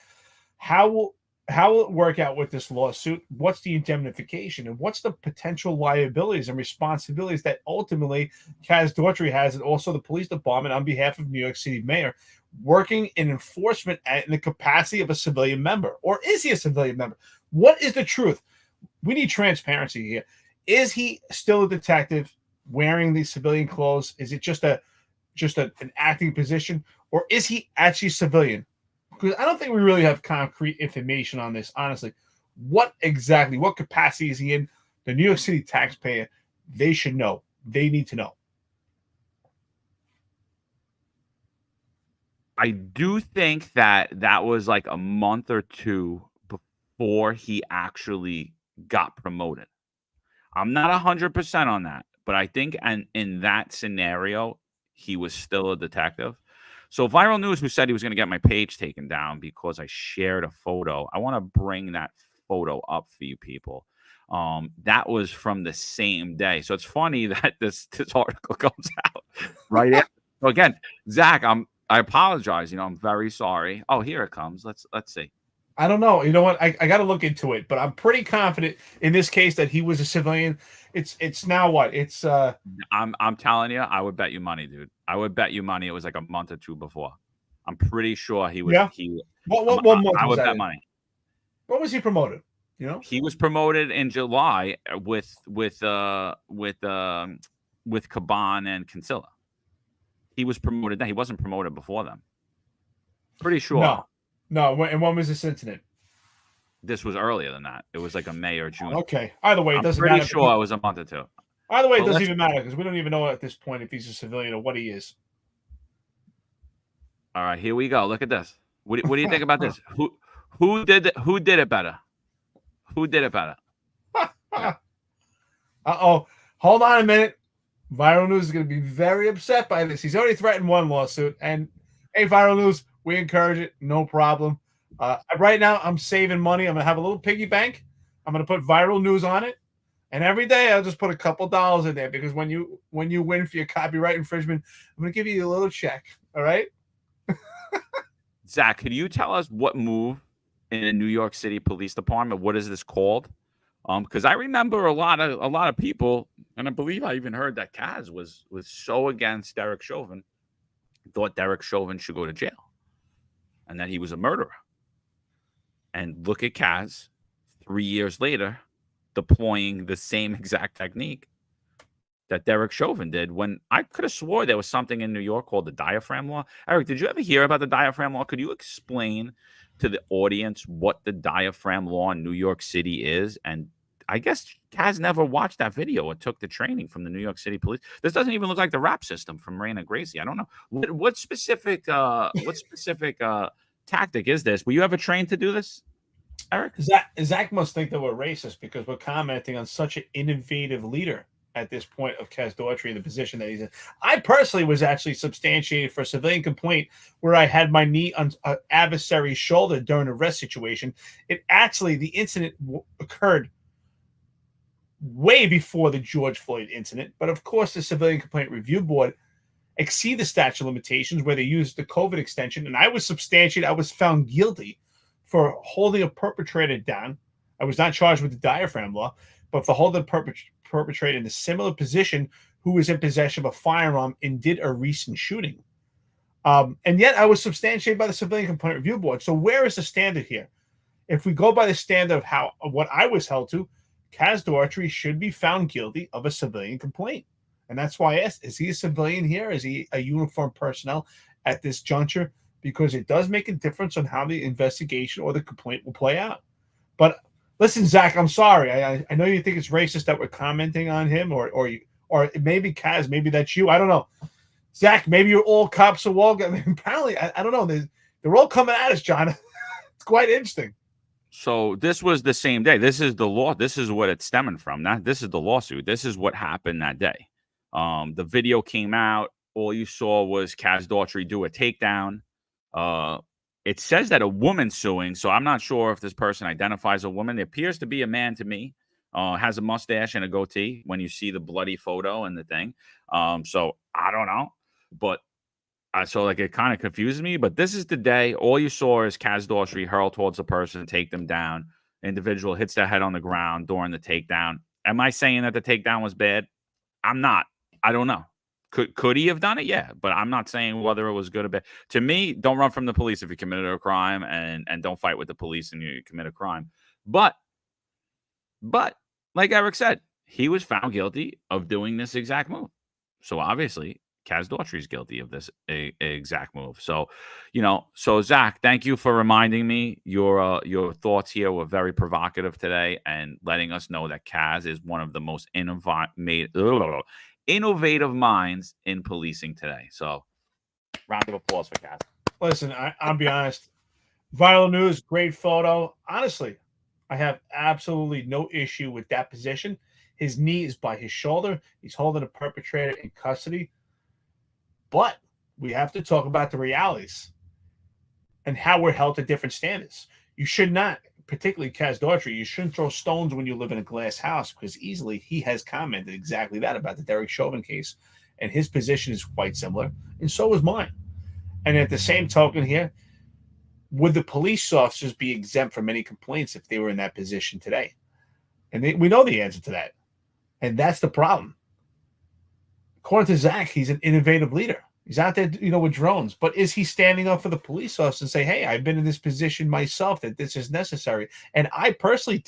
How will it work out with this lawsuit? What's the indemnification? And what's the potential liabilities and responsibilities that ultimately Kaz Daughtry has, and also the police department on behalf of New York City Mayor, working in enforcement in the capacity of a civilian member? Or is he a civilian member? What is the truth? We need transparency here. Is he still a detective wearing these civilian clothes? Is it just an acting position, or is he actually civilian? Because I don't think we really have concrete information on this, honestly. What capacity is he in? The New York City taxpayer, they should know. They need to know. I do think that was like a month or two before he actually got promoted. I'm not 100% on that, but I think in that scenario, he was still a detective. So Viral News, who said he was going to get my page taken down because I shared a photo, I want to bring that photo up for you people. That was from the same day. So it's funny that this article comes out right after. So again, Zach, I apologize. I'm very sorry. Oh, here it comes. Let's see. I don't know. You know what? I got to look into it, but I'm pretty confident in this case that he was a civilian. It's now what? It's I'm telling you, I would bet you money, dude. I would bet you money it was like a month or two before. I'm pretty sure he was. Yeah. What month I would bet in? money. When was he promoted? He was promoted in July with Caban and Kinsella. He was promoted then. He wasn't promoted before them. Pretty sure. No. And when was this incident? This was earlier than that. It was like a May or June. Okay. Either way, it doesn't matter. I'm pretty sure it was a month or two. By the way, it Well, doesn't let's- even matter because we don't even know at this point if he's a civilian or what he is. All right, here we go. Look at this. What do you think about this? Who did it better? Who did it better? Uh-oh. Hold on a minute. Viral News is going to be very upset by this. He's already threatened one lawsuit. And, hey, Viral News, we encourage it. No problem. Right now, I'm saving money. I'm going to have a little piggy bank. I'm going to put Viral News on it. And every day, I'll just put a couple dollars in there because when you win for your copyright infringement, I'm going to give you a little check. All right? Zach, could you tell us what move in the New York City Police Department? What is this called? Because I remember a lot of people, and I believe I even heard that Kaz was so against Derek Chauvin, thought Derek Chauvin should go to jail, and that he was a murderer. And look at Kaz, 3 years later, deploying the same exact technique that Derek Chauvin did. When I could have swore there was something in New York called the diaphragm law. Eric, did you ever hear about the diaphragm law? Could you explain to the audience what the diaphragm law in New York City is? And I guess Kaz never watched that video or took the training from the New York City police. This doesn't even look like the rap system from Raina Gracie. I don't know what specific tactic is this. Were you ever trained to do this, Eric? Zach must think that we're racist because we're commenting on such an innovative leader at this point of Kaz Daughtry, the position that he's in. I personally was actually substantiated for a civilian complaint where I had my knee on an adversary's shoulder during a arrest situation. The incident occurred way before the George Floyd incident. But of course, the Civilian Complaint Review Board exceed the statute of limitations where they used the COVID extension. And I was substantiated. I was found guilty for holding a perpetrator down. I was not charged with the diaphragm law, but for holding a perpetrator in a similar position who was in possession of a firearm and did a recent shooting. And yet I was substantiated by the Civilian Complaint Review Board. So where is the standard here? If we go by the standard of what I was held to, Kaz Daughtry should be found guilty of a civilian complaint. And that's why I asked, is he a civilian here? Is he a uniformed personnel at this juncture? Because it does make a difference on how the investigation or the complaint will play out. But listen, Zach, I'm sorry. I know you think it's racist that we're commenting on him, or maybe Kaz, maybe that's you. I don't know. Zach, maybe you're all cops are all. Apparently, I don't know. They're all coming at us, John. It's quite interesting. So this was the same day. This is the law. This is what it's stemming from. This is the lawsuit. This is what happened that day. The video came out. All you saw was Kaz Daughtry do a takedown. It says that a woman suing, so I'm not sure if this person identifies a woman. It appears to be a man to me. Has a mustache and a goatee when you see the bloody photo and the thing. So I don't know, but so like it kind of confuses me. But this is the day. All you saw is Kaz Daughtry hurl towards the person, take them down. Individual hits their head on the ground during the takedown. Am I saying that the takedown was bad? I'm not. I don't know. Could he have done it? Yeah, but I'm not saying whether it was good or bad. To me, don't run from the police if you committed a crime, and don't fight with the police and you commit a crime. But like Eric said, he was found guilty of doing this exact move. So obviously, Kaz Daughtry is guilty of this exact move. So, so Zach, thank you for reminding me. Your thoughts here were very provocative today, and letting us know that Kaz is one of the most innovative minds in policing today. So, round of applause for Kaz. Listen, I'll be honest. Viral News, great photo. Honestly, I have absolutely no issue with that position. His knee is by his shoulder. He's holding a perpetrator in custody. But we have to talk about the realities and how we're held to different standards. You should not, particularly Kaz Daughtry, you shouldn't throw stones when you live in a glass house, because easily he has commented exactly that about the Derek Chauvin case. And his position is quite similar, and so is mine. And at the same token here, would the police officers be exempt from any complaints if they were in that position today? And we know the answer to that. And that's the problem. According to Zach, he's an innovative leader. He's out there, with drones. But is he standing up for the police officer and say, hey, I've been in this position myself, that this is necessary? And I personally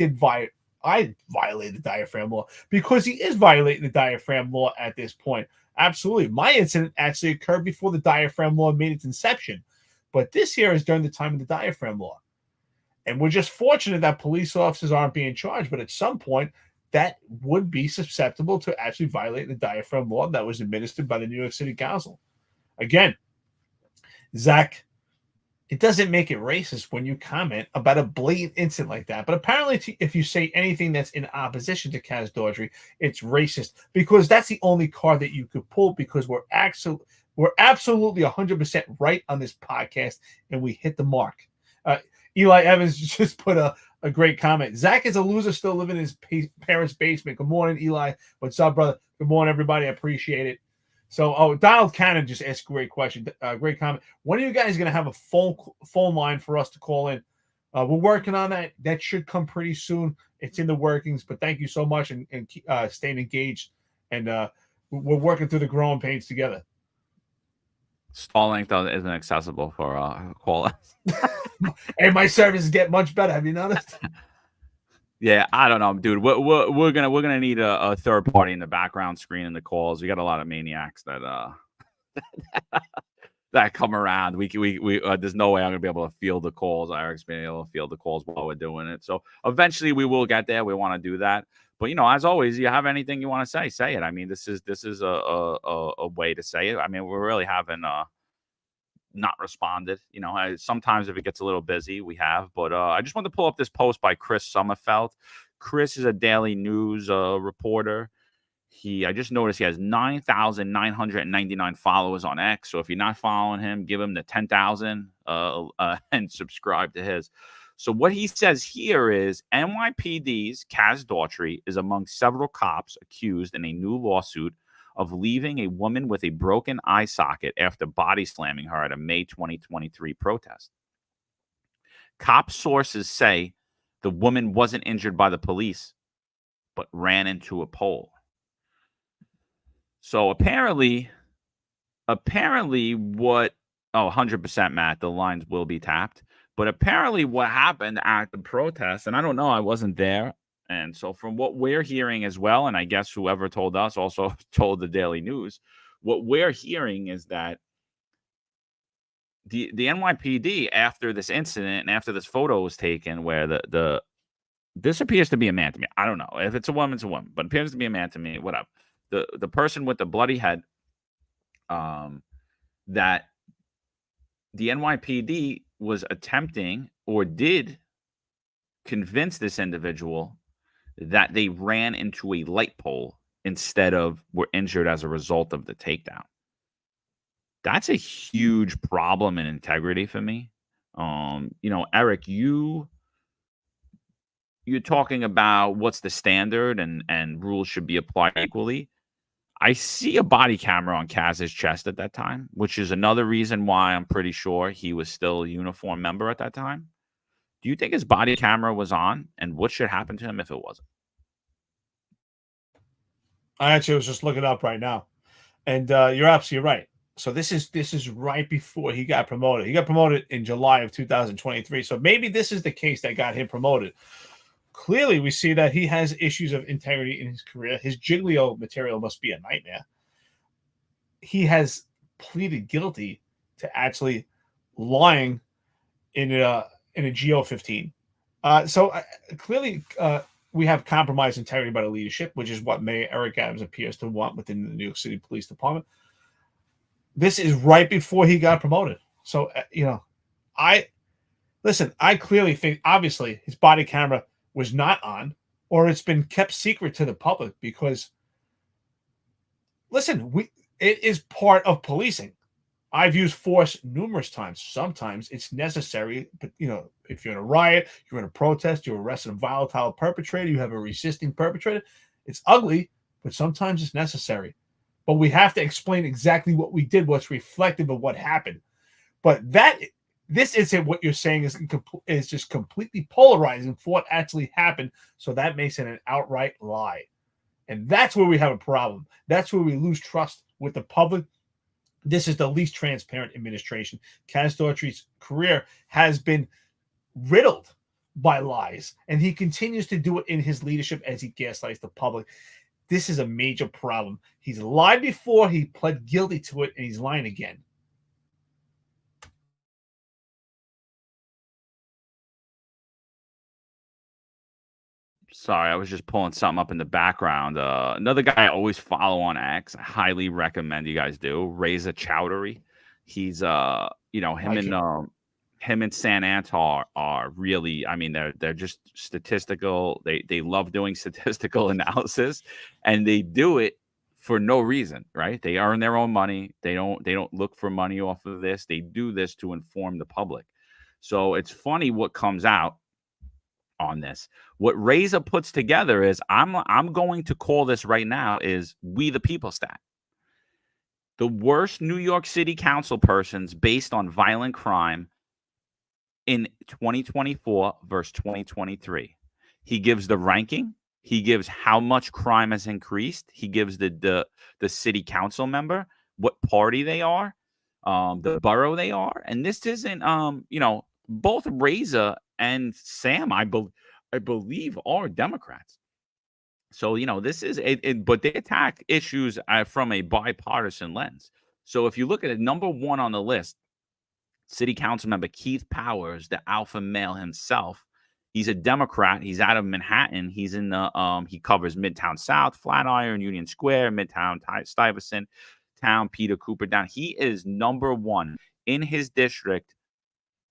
I violated the diaphragm law, because he is violating the diaphragm law at this point. Absolutely. My incident actually occurred before the diaphragm law made its inception. But this here is during the time of the diaphragm law. And we're just fortunate that police officers aren't being charged. But at some point, that would be susceptible to actually violating the diaphragm law that was administered by the New York City Council. Again, Zach, it doesn't make it racist when you comment about a blatant incident like that. But apparently, if you say anything that's in opposition to Kaz Daughtry, it's racist, because that's the only card that you could pull, because we're absolutely 100% right on this podcast, and we hit the mark. Eli Evans just put a great comment. Zach is a loser still living in his parents' basement. Good morning, Eli. What's up, brother? Good morning, everybody. I appreciate it. So, Donald Cannon just asked a great question. Great comment. When are you guys going to have a phone line for us to call in? We're working on that. That should come pretty soon. It's in the workings. But thank you so much, and staying engaged. And we're working through the growing pains together. Starlink isn't accessible for call. Hey, my services get much better. Have you noticed? Yeah, I don't know, dude. We're gonna need a third party in the background screening the calls. We got a lot of maniacs that that come around. We there's no way I'm gonna be able to field the calls. Eric's been able to field the calls while we're doing it. So eventually we will get there. We want to do that. But as always, you have anything you want to say it. I mean, this is a way to say it. I mean, we really haven't not responded. Sometimes if it gets a little busy, we have. But I just wanted to pull up this post by Chris Sommerfeld. Chris is a daily news reporter. I just noticed he has 9,999 followers on X. So if you're not following him, give him the 10,000 and subscribe to his. So what he says here is NYPD's Kaz Daughtry is among several cops accused in a new lawsuit of leaving a woman with a broken eye socket after body slamming her at a May 2023 protest. Cop sources say the woman wasn't injured by the police, but ran into a pole. So apparently 100% Matt, the lines will be tapped. But apparently what happened at the protest, and I don't know, I wasn't there. And so from what we're hearing as well, and I guess whoever told us also told the Daily News, what we're hearing is that the NYPD, after this incident and after this photo was taken where this appears to be a man to me. I don't know. If it's a woman, it's a woman, but it appears to be a man to me. Whatever. The person with the bloody head, that the NYPD was attempting or did convince this individual that they ran into a light pole instead of were injured as a result of the takedown. That's a huge problem in integrity for me. Eric, you're talking about what's the standard and rules should be applied equally. I see a body camera on Kaz's chest at that time, which is another reason why I'm pretty sure he was still a uniform member at that time. Do you think his body camera was on, and what should happen to him if it wasn't? I actually was just looking up right now, and you're absolutely right. So this is right before he got promoted. He got promoted in July of 2023. So maybe this is the case that got him promoted. Clearly, we see that he has issues of integrity in his career. His Giglio material must be a nightmare. He has pleaded guilty to actually lying in a GO15. Clearly, we have compromised integrity by the leadership, which is what Mayor Eric Adams appears to want within the New York City Police Department. This is right before he got promoted. So, I clearly think, obviously, his body camera was not on, or it's been kept secret to the public because, it is part of policing. I've used force numerous times. Sometimes it's necessary, but if you're in a riot, you're in a protest, you're arresting a volatile perpetrator, you have a resisting perpetrator. It's ugly, but sometimes it's necessary. But we have to explain exactly what we did, what's reflective of what happened. But this isn't what you're saying is just completely polarizing for what actually happened. So that makes it an outright lie. And that's where we have a problem. That's where we lose trust with the public. This is the least transparent administration. Kaz Daughtry's career has been riddled by lies, and he continues to do it in his leadership as he gaslights the public. This is a major problem. He's lied before, he pled guilty to it, and he's lying again. Sorry, I was just pulling something up in the background. Another guy I always follow on X. I highly recommend you guys do. Reza Chowdhury. He's him and San Antar are really, I mean, they're just statistical. They love doing statistical analysis, and they do it for no reason, right? They earn their own money. They don't look for money off of this. They do this to inform the public. So it's funny what comes out on this. What Reza puts together is I'm going to call this right now is We the People stat. The worst New York City council persons based on violent crime in 2024 versus 2023. He gives the ranking. He gives how much crime has increased. He gives the city council member, what party they are, the borough they are. And this isn't, both Reza and Sam, I believe, are Democrats. So, this is but they attack issues from a bipartisan lens. So if you look at it, number one on the list, City Council member Keith Powers, the alpha male himself. He's a Democrat. He's out of Manhattan. He's in the he covers Midtown South, Flatiron, Union Square, Midtown Stuyvesant Town, Peter Cooper down. He is number one in his district.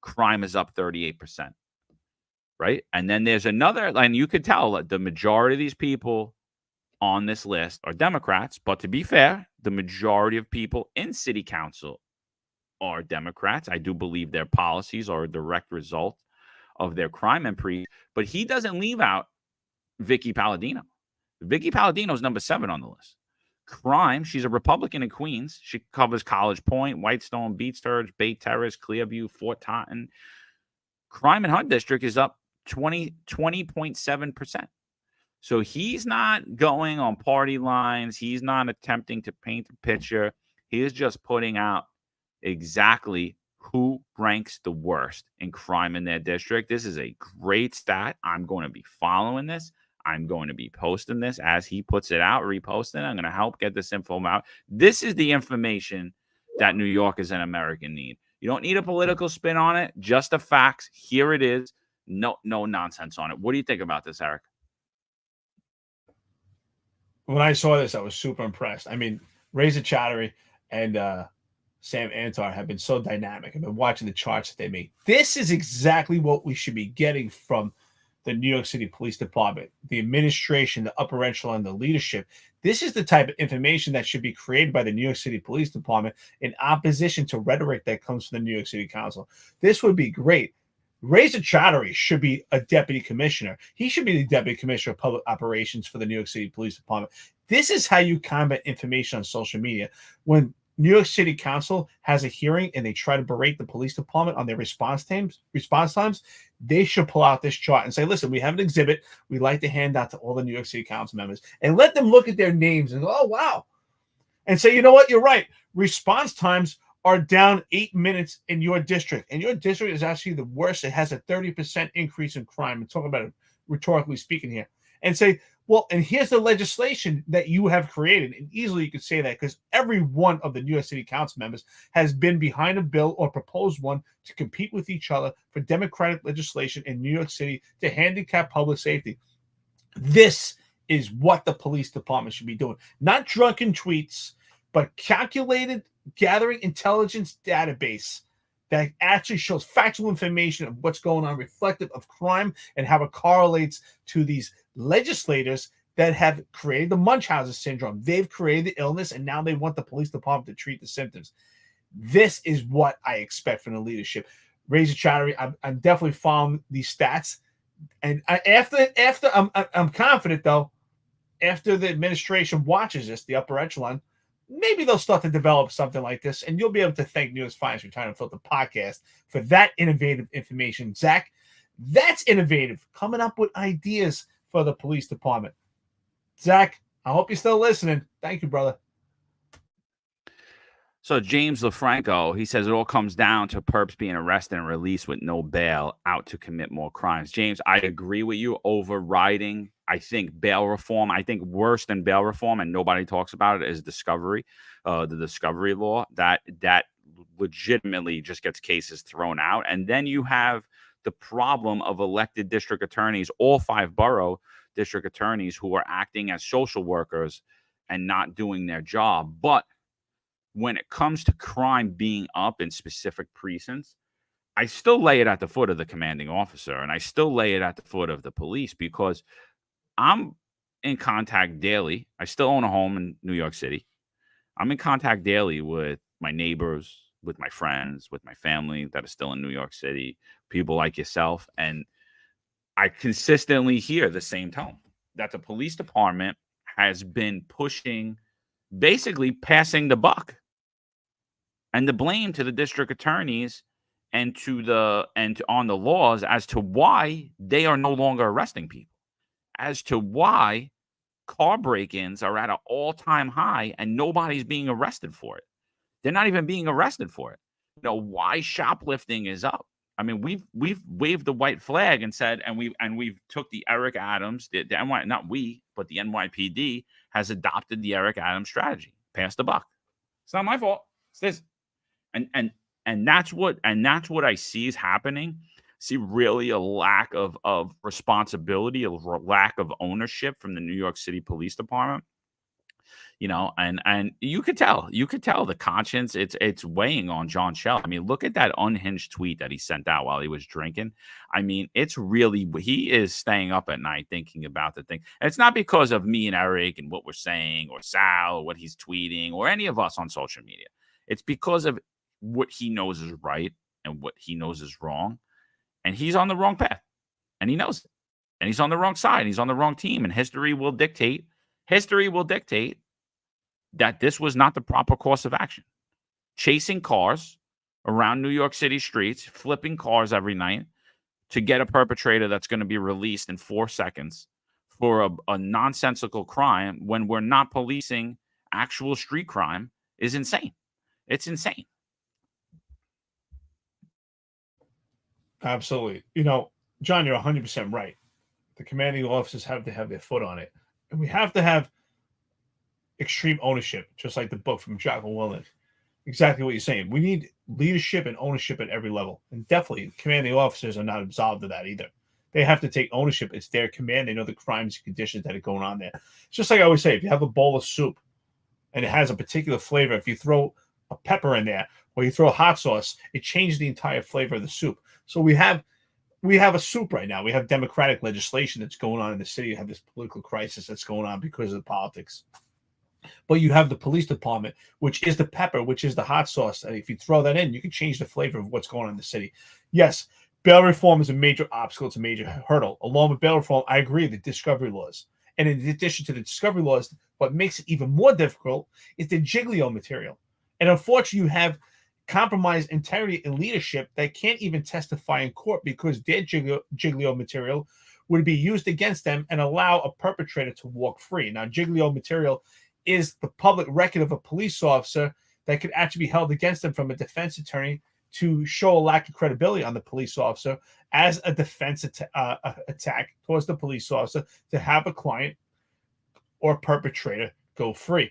Crime is up 38%. Right. And then there's another, and you could tell that the majority of these people on this list are Democrats. But to be fair, the majority of people in city council are Democrats. I do believe their policies are a direct result of their crime increase. But he doesn't leave out Vicky Palladino. Vicky Palladino is number 7 on the list. Crime, she's a Republican in Queens. She covers College Point, Whitestone, Beach Sturge, Bay Terrace, Clearview, Fort Taunton. Crime in her district is up 20.7%. So he's not going on party lines. He's not attempting to paint a picture. He is just putting out exactly who ranks the worst in crime in their district. This is a great stat. I'm going to be following this. I'm going to be posting this as he puts it out, reposting. I'm going to help get this info out. This is the information that New Yorkers and America need. You don't need a political spin on it, just the facts. Here it is. No nonsense on it. What do you think about this, Eric? When I saw this, I was super impressed. I mean, Reza Chowdhury and Sam Antar have been so dynamic. I've been watching the charts that they made. This is exactly what we should be getting from the New York City Police Department, the administration, the upper echelon, the leadership. This is the type of information that should be created by the New York City Police Department in opposition to rhetoric that comes from the New York City Council. This would be great. Reza Chowdhury should be a deputy commissioner. He should be the deputy commissioner of public operations for the New York City Police Department. This is how you combat information on social media. When New York City Council has a hearing and they try to berate the police department on their response times, they should pull out this chart and say, listen, we have an exhibit we'd like to hand out to all the New York City Council members, and let them look at their names and go, oh, wow. And say, you know what? You're right. Response times are down 8 minutes in your district. And your district is actually the worst. It has a 30% increase in crime. I'm talking about it rhetorically speaking here. And say, well, and here's the legislation that you have created. And easily you could say that because every one of the New York City Council members has been behind a bill or proposed one to compete with each other for democratic legislation in New York City to handicap public safety. This is what the police department should be doing. Not drunken tweets, but calculated gathering intelligence database that actually shows factual information of what's going on, reflective of crime and how it correlates to these legislators that have created the Munchausen syndrome. They've created the illness, and now they want the police department to treat the symptoms. This is what I expect from the leadership. Reza Chowdhury, I'm definitely following these stats, and I'm confident though. After the administration watches this, the upper echelon, maybe they'll start to develop something like this, and you'll be able to thank New York's Finest Unfiltered podcast for that innovative information. Zach, that's innovative, coming up with ideas for the police department. Zach, I hope you're still listening. Thank you, brother. So James LaFranco, he says it all comes down to perps being arrested and released with no bail, out to commit more crimes. James, I agree with you. Overriding, I think, bail reform. I think worse than bail reform, and nobody talks about it, is discovery, the discovery law. That legitimately just gets cases thrown out. And then you have the problem of elected district attorneys, all 5 borough, district attorneys who are acting as social workers and not doing their job. But when it comes to crime being up in specific precincts, I still lay it at the foot of the commanding officer, and I still lay it at the foot of the police, because I'm in contact daily. I still own a home in New York City. I'm in contact daily with my neighbors, with my friends, with my family that are still in New York City, people like yourself. And I consistently hear the same tone, that the police department has been pushing, basically passing the buck and the blame to the district attorneys and on the laws as to why they are no longer arresting people, as to why car break-ins are at an all-time high and nobody's being arrested for it. They're not even being arrested for it. Why shoplifting is up. I mean, we've waved the white flag and said, and we've took the Eric Adams, the not we, but the NYPD has adopted the Eric Adams strategy. Pass the buck. It's not my fault. It's this. And that's what I see is happening. See really a lack of responsibility, a lack of ownership from the New York City Police Department. And you could tell the conscience, it's weighing on John Shell. I mean, look at that unhinged tweet that he sent out while he was drinking. I mean, it's really, he is staying up at night thinking about the thing. And it's not because of me and Eric and what we're saying, or Sal, or what he's tweeting, or any of us on social media. It's because of what he knows is right and what he knows is wrong. And he's on the wrong path, and he knows it. And he's on the wrong side. He's on the wrong team. And history will dictate that this was not the proper course of action. Chasing cars around New York City streets, flipping cars every night to get a perpetrator that's going to be released in 4 seconds for a nonsensical crime when we're not policing actual street crime is insane. It's insane. Absolutely. John, you're 100% right. The commanding officers have to have their foot on it. And we have to have extreme ownership, just like the book from Jocko Willink. Exactly what you're saying. We need leadership and ownership at every level. And definitely, commanding officers are not absolved of that either. They have to take ownership. It's their command. They know the crimes and conditions that are going on there. It's just like I always say, if you have a bowl of soup and it has a particular flavor, if you throw a pepper in there or you throw hot sauce, it changes the entire flavor of the soup. So we have a soup right now. We have democratic legislation that's going on in the city. You have this political crisis that's going on because of the politics. But you have the police department, which is the pepper, which is the hot sauce. And if you throw that in, you can change the flavor of what's going on in the city. Yes, bail reform is a major obstacle. It's a major hurdle. Along with bail reform, I agree, the discovery laws. And in addition to the discovery laws, what makes it even more difficult is the Giglio material. And unfortunately, you have compromised integrity and leadership that can't even testify in court because their Giglio material would be used against them and allow a perpetrator to walk free. Now, Giglio material is the public record of a police officer that could actually be held against them from a defense attorney to show a lack of credibility on the police officer as a defense attack towards the police officer to have a client or perpetrator go free.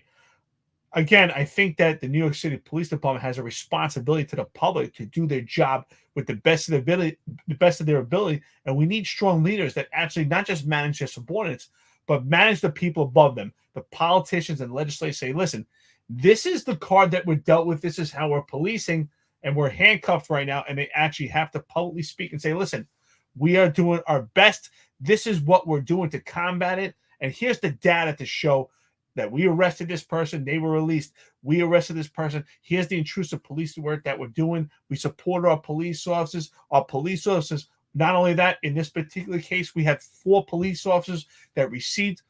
Again, I think that the New York City Police Department has a responsibility to the public to do their job with the best of their ability, and we need strong leaders that actually not just manage their subordinates, but manage the people above them. The politicians and legislators say, listen, this is the card that we're dealt with. This is how we're policing, and we're handcuffed right now. And they actually have to publicly speak and say, listen, we are doing our best. This is what we're doing to combat it. And here's the data to show that we arrested this person. They were released. We arrested this person. Here's the intrusive police work that we're doing. We support our police officers. Not only that, in this particular case, we had 4 police officers that received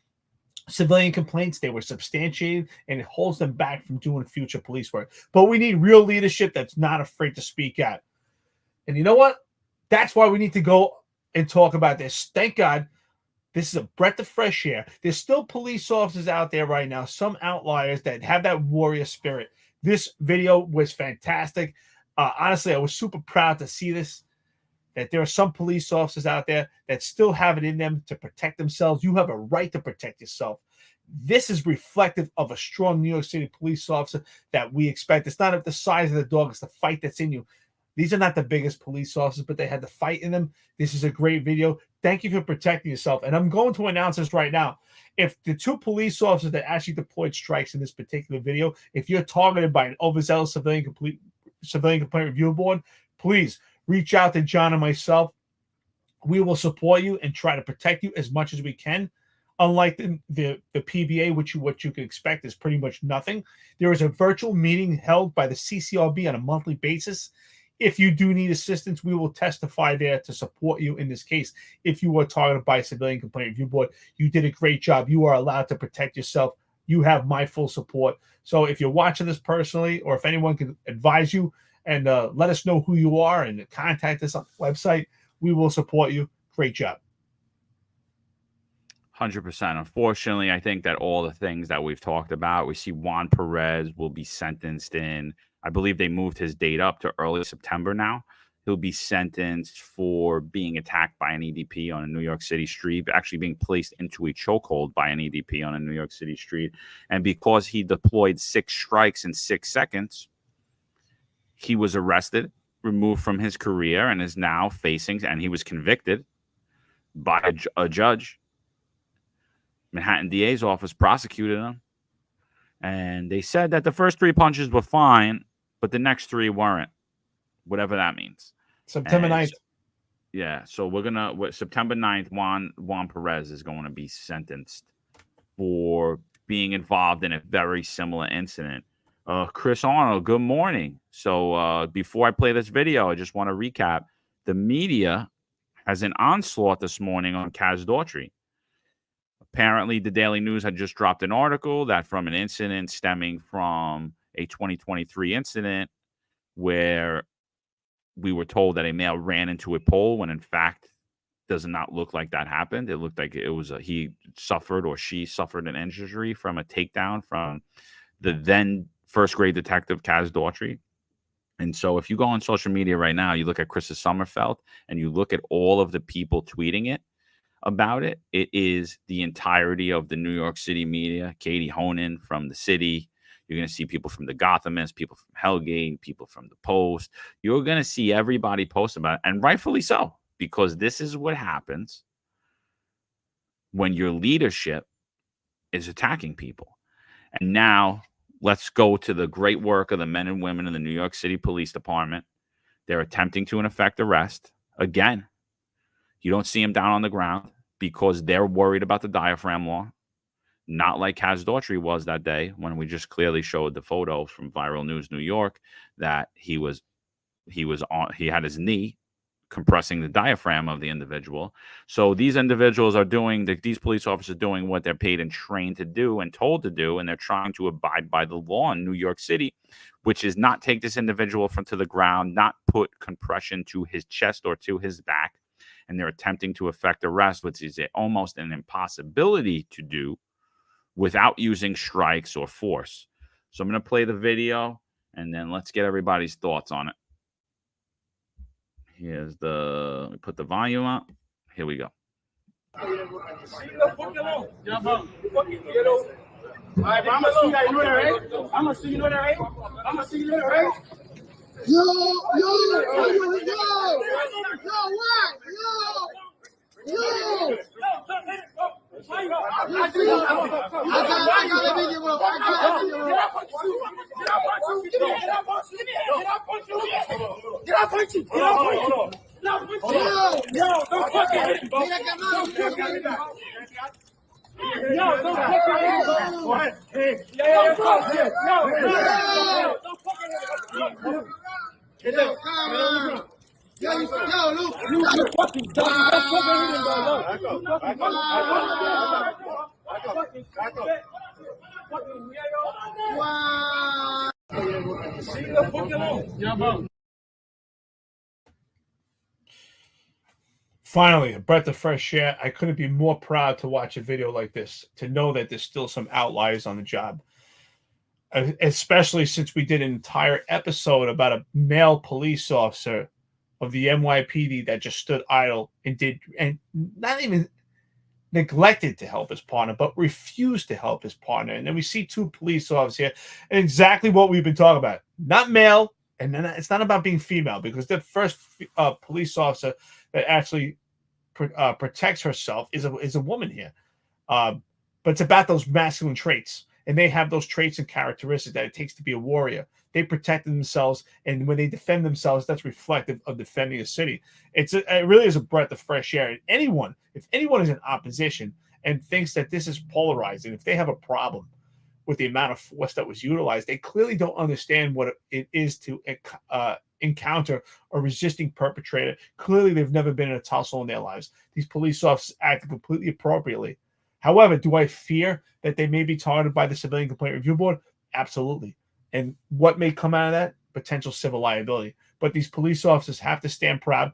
civilian complaints. They were substantiated, and it holds them back from doing future police work. But we need real leadership that's not afraid to speak out. And you know what? That's why we need to go and talk about this. Thank God this is a breath of fresh air. There's still police officers out there right now, some outliers that have that warrior spirit. This video was fantastic. Honestly, I was super proud to see this, that there are some police officers out there that still have it in them to protect themselves. You have a right to protect yourself. This is reflective of a strong New York City police officer that we expect. It's not the size of the dog, it's the fight that's in you. These are not the biggest police officers, but they had the fight in them. This is a great video. Thank you for protecting yourself. And I'm going to announce this right now. If the 2 police officers that actually deployed strikes in this particular video, if you're targeted by an overzealous civilian complaint review board, please reach out to John and myself. We will support you and try to protect you as much as we can. Unlike the PBA, what you can expect is pretty much nothing. There is a virtual meeting held by the CCRB on a monthly basis. If you do need assistance, we will testify there to support you in this case. If you were targeted by a civilian complaint review board, you did a great job. You are allowed to protect yourself. You have my full support. So if you're watching this personally, or if anyone can advise you and let us know who you are and contact us on the website, we will support you. Great job. 100%. Unfortunately, I think that all the things that we've talked about, we see Juan Perez will be sentenced in, I believe they moved his date up to early September now. He'll be sentenced for being attacked by an EDP on a New York City street, actually being placed into a chokehold by an EDP on a New York City street. And because he deployed 6 strikes in 6 seconds, he was arrested, removed from his career, and is now facing, and he was convicted by a judge. Manhattan DA's office prosecuted him. And they said that the first 3 punches were fine, but the next 3 weren't, whatever that means. September 9th. Yeah, so September 9th, Juan Perez is going to be sentenced for being involved in a very similar incident. Chris Arnold, good morning. So before I play this video, I just want to recap. The media has an onslaught this morning on Kaz Daughtry. Apparently, the Daily News had just dropped an article that from an incident stemming from a 2023 incident where we were told that a male ran into a pole when, in fact, does not look like that happened. It looked like it was he suffered or she suffered an injury from a takedown from the then first-grade detective Kaz Daughtry. And so if you go on social media right now, you look at Chris Sommerfeld and you look at all of the people tweeting it, about it, it is the entirety of the New York City media. Katie Honan from the City. You're going to see people from the Gothamist, people from Hellgate, people from the Post. You're going to see everybody post about it, and rightfully so, because this is what happens when your leadership is attacking people. And now let's go to the great work of the men and women in the New York City Police Department. They're attempting to, in effect, arrest. Again, you don't see them down on the ground because they're worried about the diaphragm law, not like Kaz Daughtry was that day when we just clearly showed the photo from Viral News New York that he had his knee compressing the diaphragm of the individual. So these individuals are these police officers are doing what they're paid and trained to do and told to do, and they're trying to abide by the law in New York City, which is not take this individual to the ground, not put compression to his chest or to his back. And they're attempting to effect arrest, which is almost an impossibility to do without using strikes or force. So I'm going to play the video, and then let's get everybody's thoughts on it. Let me put the volume up. Here we go. Finally, a breath of fresh air. I couldn't be more proud to watch a video like this, to know that there's still some outliers on the job, especially since we did an entire episode about a male police officer of the NYPD that just stood idle and not even neglected to help his partner, but refused to help his partner. And then we see 2 police officers here, and exactly what we've been talking about. Not male And then it's not about being female, because the first police officer that actually protects herself is a woman here. But it's about those masculine traits. And they have those traits and characteristics that it takes to be a warrior. They protect themselves, and when they defend themselves, that's reflective of defending a city. It really is a breath of fresh air. And if anyone is in opposition and thinks that this is polarizing, if they have a problem with the amount of force that was utilized, they clearly don't understand what it is to encounter a resisting perpetrator. Clearly, they've never been in a tussle in their lives. These police officers acted completely appropriately. However, do I fear that they may be targeted by the Civilian Complaint Review Board? Absolutely. And what may come out of that? Potential civil liability. But these police officers have to stand proud,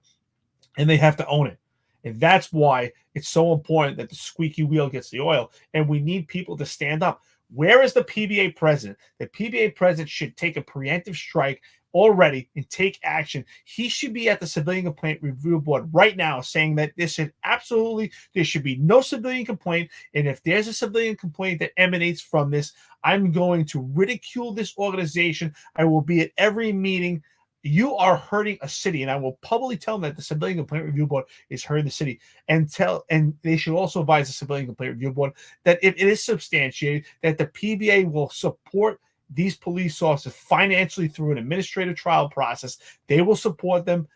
and they have to own it. And that's why it's so important that the squeaky wheel gets the oil, and we need people to stand up. Where is the PBA president? The PBA president should take a preemptive strike already and take action. He should be at the Civilian Complaint Review Board right now saying that there should be no civilian complaint. And if there's a civilian complaint that emanates from this, I'm going to ridicule this organization. I will be at every meeting. You are hurting a city, and I will publicly tell them that the Civilian Complaint Review Board is hurting the city, and they should also advise the Civilian Complaint Review Board that if it is substantiated, that the PBA will support these police officers financially through an administrative trial process. They will support them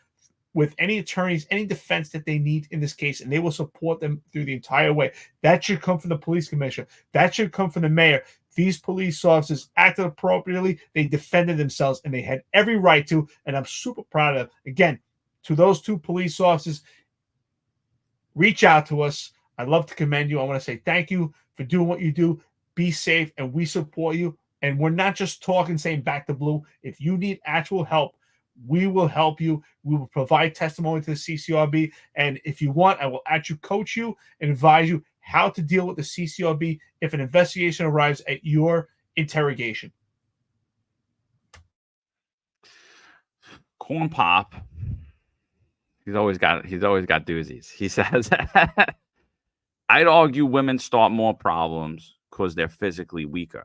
with any attorneys, any defense that they need in this case, and they will support them through the entire way. That should come from the police commissioner. That should come from the mayor. These police officers acted appropriately. They defended themselves, and they had every right to, and I'm super proud of them. Again, to those two police officers, reach out to us. I'd love to commend you. I want to say thank you for doing what you do. Be safe, and we support you. And we're not just talking, saying back to blue. If you need actual help, we will help you. We will provide testimony to the CCRB. And if you want, I will actually coach you and advise you how to deal with the CCRB if an investigation arrives at your interrogation. Corn Pop, he's always got doozies. He says, I'd argue women start more problems because they're physically weaker.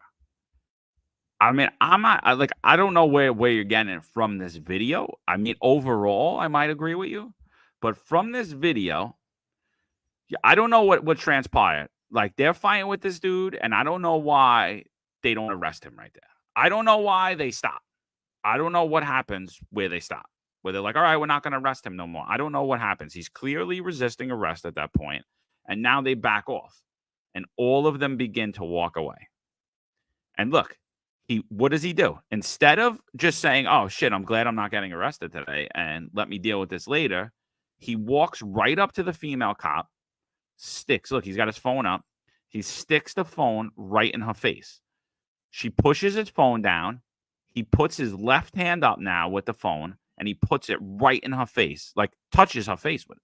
I mean, I don't know where you're getting it from this video. I mean, overall, I might agree with you, but from this video, I don't know what transpired. Like, they're fighting with this dude, and I don't know why they don't arrest him right there. I don't know why they stop. I don't know what happens where they stop. Where they're like, all right, we're not going to arrest him no more. I don't know what happens. He's clearly resisting arrest at that point, and now they back off, and all of them begin to walk away. And look, what does he do? Instead of just saying, oh, shit, I'm glad I'm not getting arrested today and let me deal with this later, he walks right up to the female cop, look, he's got his phone up. He sticks the phone right in her face. She pushes his phone down. He puts his left hand up now with the phone, and he puts it right in her face, like touches her face with it.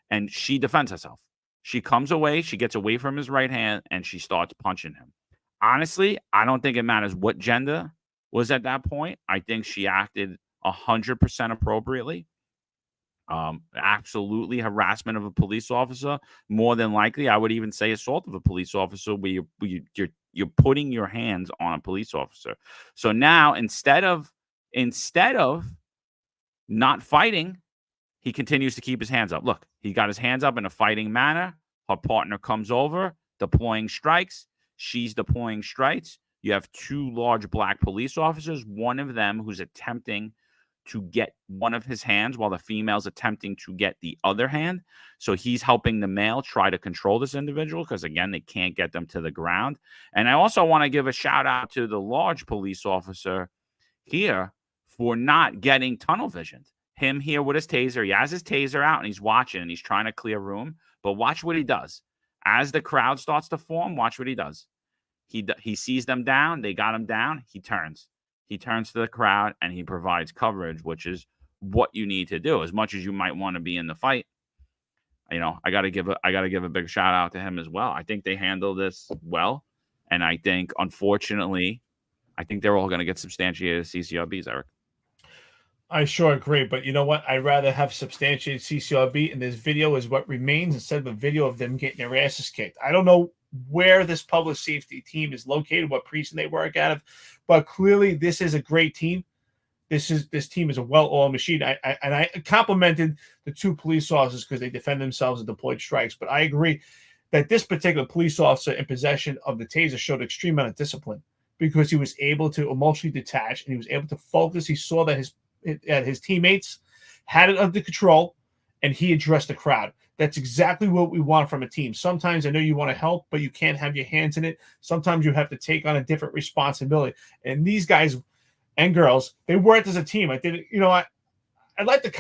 And she defends herself. She comes away. She gets away from his right hand, and she starts punching him. Honestly, I don't think it matters what gender was at that point. I think she acted 100% appropriately. Absolutely harassment of a police officer. More than likely, I would even say assault of a police officer, where you're putting your hands on a police officer. So now, instead of not fighting, he continues to keep his hands up. Look, he got his hands up in a fighting manner. Her partner comes over, deploying strikes. She's deploying strikes. You have two large black police officers, one of them who's attempting to get one of his hands while the female's attempting to get the other hand. So he's helping the male try to control this individual because, again, they can't get them to the ground. And I also want to give a shout out to the large police officer here for not getting tunnel vision. Him here with his taser. He has his taser out and he's watching and he's trying to clear room. But watch what he does. As the crowd starts to form, watch what he does. He sees them down. They got him down. He turns. He turns to the crowd and he provides coverage, which is what you need to do. As much as you might want to be in the fight, you know, I got to give a big shout out to him as well. I think they handle this well, and I think, unfortunately, they're all going to get substantiated CCRBs, Eric. I sure agree, but you know what? I'd rather have substantiated CCRB, and this video is what remains instead of a video of them getting their asses kicked. I don't know where this public safety team is located, what precinct they work out of, but clearly this is a great team. this team is a well-oiled machine. I complimented the two police officers because they defend themselves and deployed strikes. But I agree that this particular police officer in possession of the taser showed extreme amount of discipline because he was able to emotionally detach and he was able to focus. He saw that his teammates had it under control and he addressed the crowd. That's exactly what we want from a team. Sometimes I know you want to help, but you can't have your hands in it. Sometimes you have to take on a different responsibility. And these guys and girls, they worked as a team. I'd like to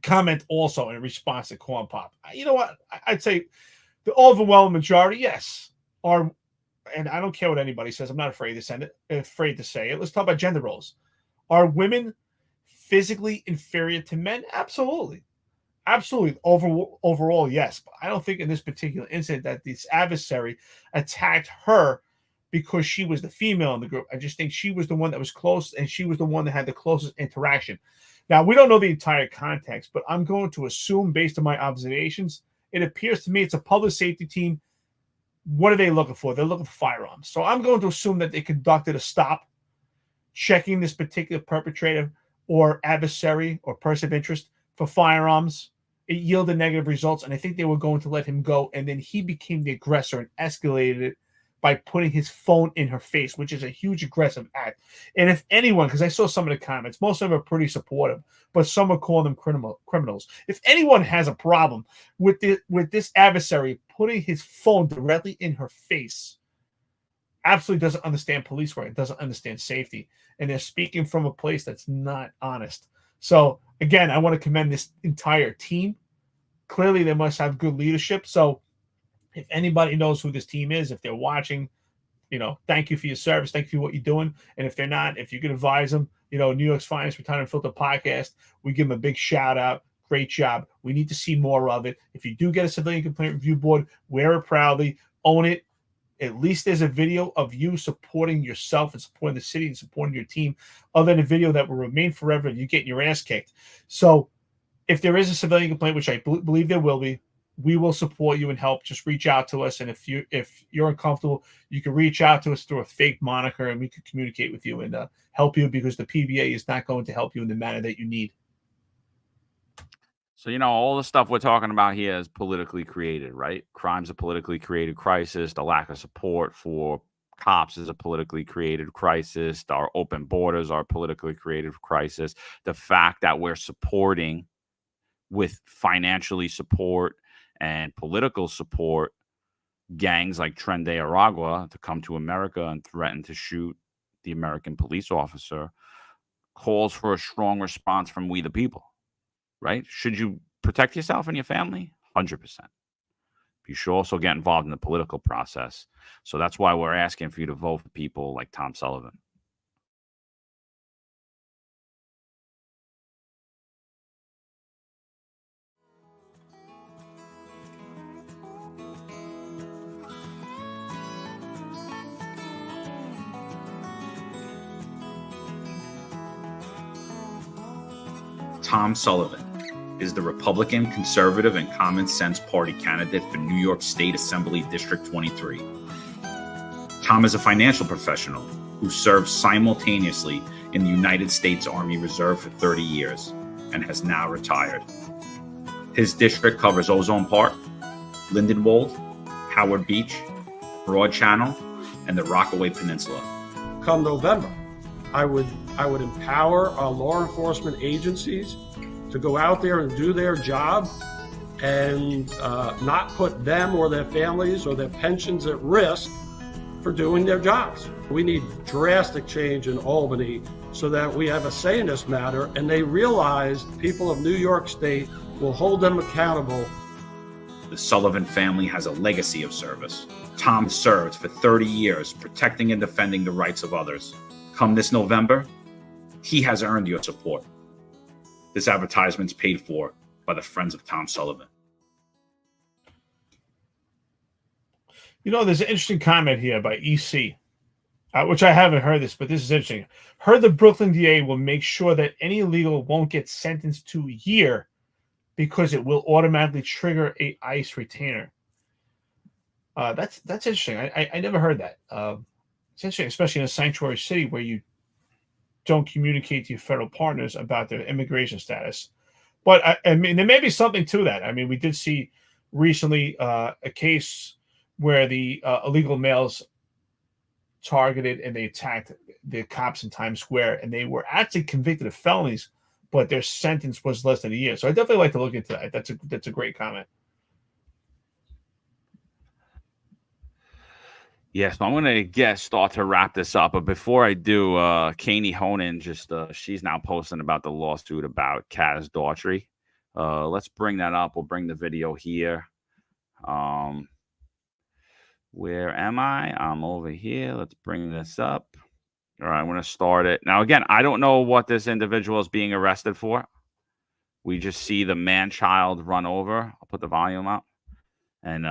comment also in response to Corn Pop. You know what? I'd say the overwhelming majority, yes, are, and I don't care what anybody says. I'm not afraid to say it. Let's talk about gender roles. Are women physically inferior to men? Absolutely. Absolutely. Overall, yes. But I don't think in this particular incident that this adversary attacked her because she was the female in the group. I just think she was the one that was close and she was the one that had the closest interaction. Now, we don't know the entire context, but I'm going to assume based on my observations, it appears to me it's a public safety team. What are they looking for? They're looking for firearms. So I'm going to assume that they conducted a stop, checking this particular perpetrator or adversary or person of interest for firearms. It yielded negative results, and I think they were going to let him go, and then he became the aggressor and escalated it by putting his phone in her face, which is a huge aggressive act. And if anyone, because I saw some of the comments, most of them are pretty supportive, but some are calling them criminals. If anyone has a problem with this adversary putting his phone directly in her face, absolutely doesn't understand police work, doesn't understand safety, and they're speaking from a place that's not honest. So again, I want to commend this entire team. Clearly, they must have good leadership. So if anybody knows who this team is, if they're watching, thank you for your service. Thank you for what you're doing. And if they're not, if you could advise them, New York's Finest Unfiltered podcast, we give them a big shout out. Great job. We need to see more of it. If you do get a civilian complaint review board, wear it proudly, own it. At least there's a video of you supporting yourself and supporting the city and supporting your team, other than a video that will remain forever if you get your ass kicked. So if there is a civilian complaint, which I believe there will be, we will support you and help. Just reach out to us. And if you're uncomfortable, you can reach out to us through a fake moniker and we can communicate with you and help you, because the PBA is not going to help you in the manner that you need. So, all the stuff we're talking about here is politically created, right? Crime's a politically created crisis. The lack of support for cops is a politically created crisis. Our open borders are a politically created crisis. The fact that we're supporting with financially support and political support gangs like Tren De Aragua to come to America and threaten to shoot the American police officer calls for a strong response from we the people. Right? Should you protect yourself and your family? 100%. You should also get involved in the political process. So that's why we're asking for you to vote for people like Tom Sullivan. Tom Sullivan is the Republican, Conservative, and Common Sense Party candidate for New York State Assembly District 23. Tom is a financial professional who served simultaneously in the United States Army Reserve for 30 years and has now retired. His district covers Ozone Park, Lindenwold, Howard Beach, Broad Channel, and the Rockaway Peninsula. Come November, I would empower our law enforcement agencies to go out there and do their job and not put them or their families or their pensions at risk for doing their jobs. We need drastic change in Albany so that we have a say in this matter, and they realize people of New York State will hold them accountable. The Sullivan family has a legacy of service. Tom served for 30 years protecting and defending the rights of others. Come this November, he has earned your support. This advertisement's paid for by the Friends of Tom Sullivan. There's an interesting comment here by EC, which I haven't heard this, but this is interesting. Heard the Brooklyn DA will make sure that any illegal won't get sentenced to a year because it will automatically trigger a ICE retainer. That's interesting. I never heard that. It's interesting, especially in a sanctuary city where you don't communicate to your federal partners about their immigration status. But I mean, there may be something to that. I mean, we did see recently a case where the illegal males targeted and they attacked the cops in Times Square, and they were actually convicted of felonies, but their sentence was less than a year. So I definitely like to look into that. That's a great comment. Yeah, so I'm gonna start to wrap this up, but before I do, Kaney Honan she's now posting about the lawsuit about Kaz Daughtry. Let's bring that up. We'll bring the video here. Where am I? I'm over here. Let's bring this up. All right, I'm gonna start it now. Again, I don't know what this individual is being arrested for. We just see the man-child run over. I'll put the volume up, and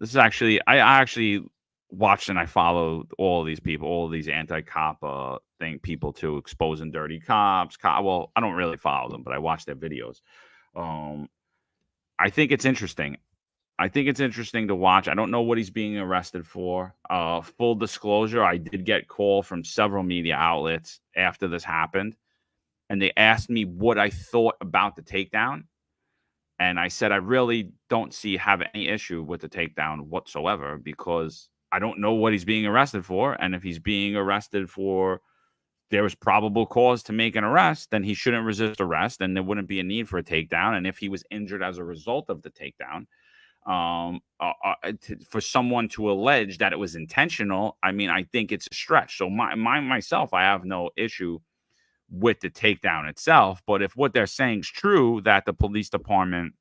this is actually I actually watched and I follow all of these people, all of these anti-cop people too, exposing dirty cops. Well, I don't really follow them, but I watch their videos. I think it's interesting. I think it's interesting to watch. I don't know what he's being arrested for. Full disclosure, I did get call from several media outlets after this happened, and they asked me what I thought about the takedown. And I said I really don't have any issue with the takedown whatsoever, because I don't know what he's being arrested for. And if he's being arrested for, there was probable cause to make an arrest, then he shouldn't resist arrest, and there wouldn't be a need for a takedown. And if he was injured as a result of the takedown, for someone to allege that it was intentional, I mean, I think it's a stretch. So myself, I have no issue with the takedown itself. But if what they're saying is true, that the police department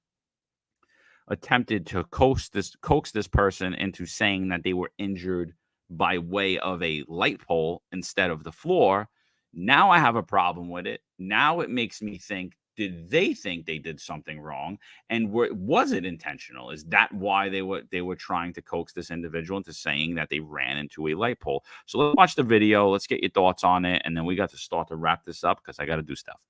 attempted to coax this person into saying that they were injured by way of a light pole instead of the floor, now I have a problem with it. Now it makes me think, did they think they did something wrong? And was it intentional? Is that why they were trying to coax this individual into saying that they ran into a light pole? So let's watch the video. Let's get your thoughts on it. And then we got to start to wrap this up because I got to do stuff.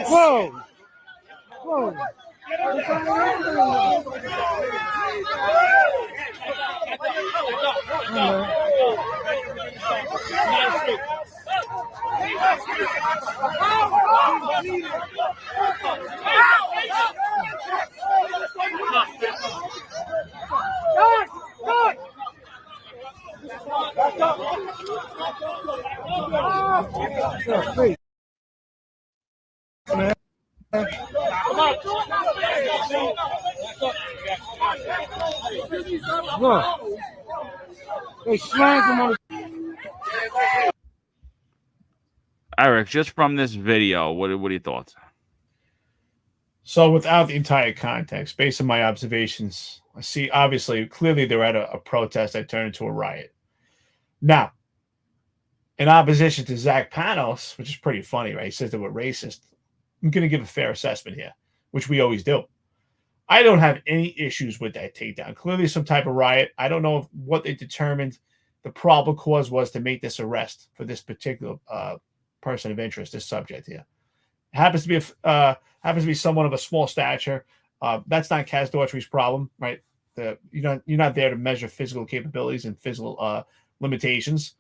Whoa! Whoa! Look, they slammed him on the... Eric, just from this video, what are your thoughts? So without the entire context, based on my observations, I see obviously clearly they're at a protest that turned into a riot. Now, in opposition to Zach Panos, which is pretty funny, right? He says they were racist. I'm going to give a fair assessment here, which we always do. I don't have any issues with that takedown. Clearly some type of riot. I don't know what they determined the probable cause was to make this arrest for this particular person of interest, this subject here. It happens to be someone of a small stature. That's not Kaz Daughtry's problem, right? You're not there to measure physical capabilities and physical limitations.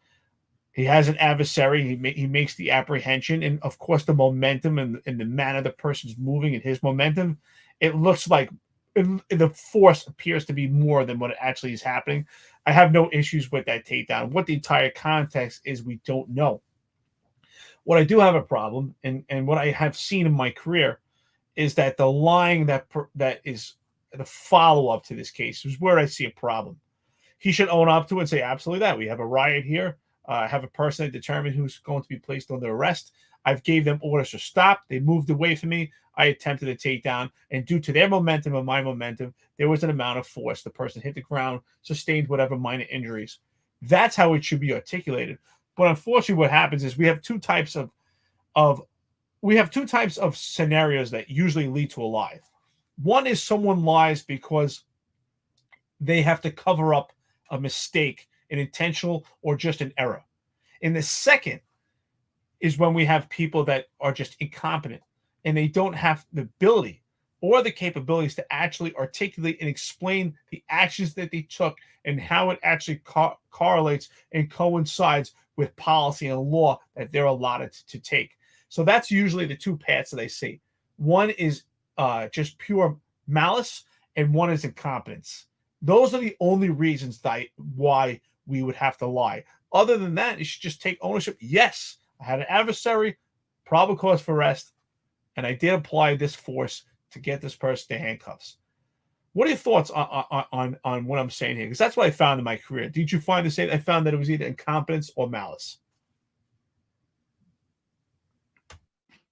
He has an adversary. He makes the apprehension, and of course the momentum and the manner the person's moving and his momentum. It looks like the force appears to be more than what actually is happening. I have no issues with that takedown. What the entire context is, we don't know. What I do have a problem, and what I have seen in my career, is that the lying that is the follow-up to this case is where I see a problem. He should own up to it and say, absolutely that. We have a riot here. I have a person that determined who's going to be placed under arrest. I've gave them orders to stop. They moved away from me. I attempted a takedown, and due to their momentum and my momentum, there was an amount of force. The person hit the ground, sustained whatever minor injuries. That's how it should be articulated. But unfortunately, what happens is we have two types of scenarios that usually lead to a lie. One is someone lies because they have to cover up a mistake, an intentional or just an error. And the second is when we have people that are just incompetent and they don't have the ability or the capabilities to actually articulate and explain the actions that they took and how it actually correlates and coincides with policy and law that they're allotted to take. So that's usually the two paths that I see. One is just pure malice, and one is incompetence. Those are the only reasons why we would have to lie. Other than that, you should just take ownership. Yes, I had an adversary, probable cause for arrest, and I did apply this force to get this person to handcuffs. What are your thoughts on what I'm saying here? Because that's what I found in my career. Did you find the same? I found that it was either incompetence or malice.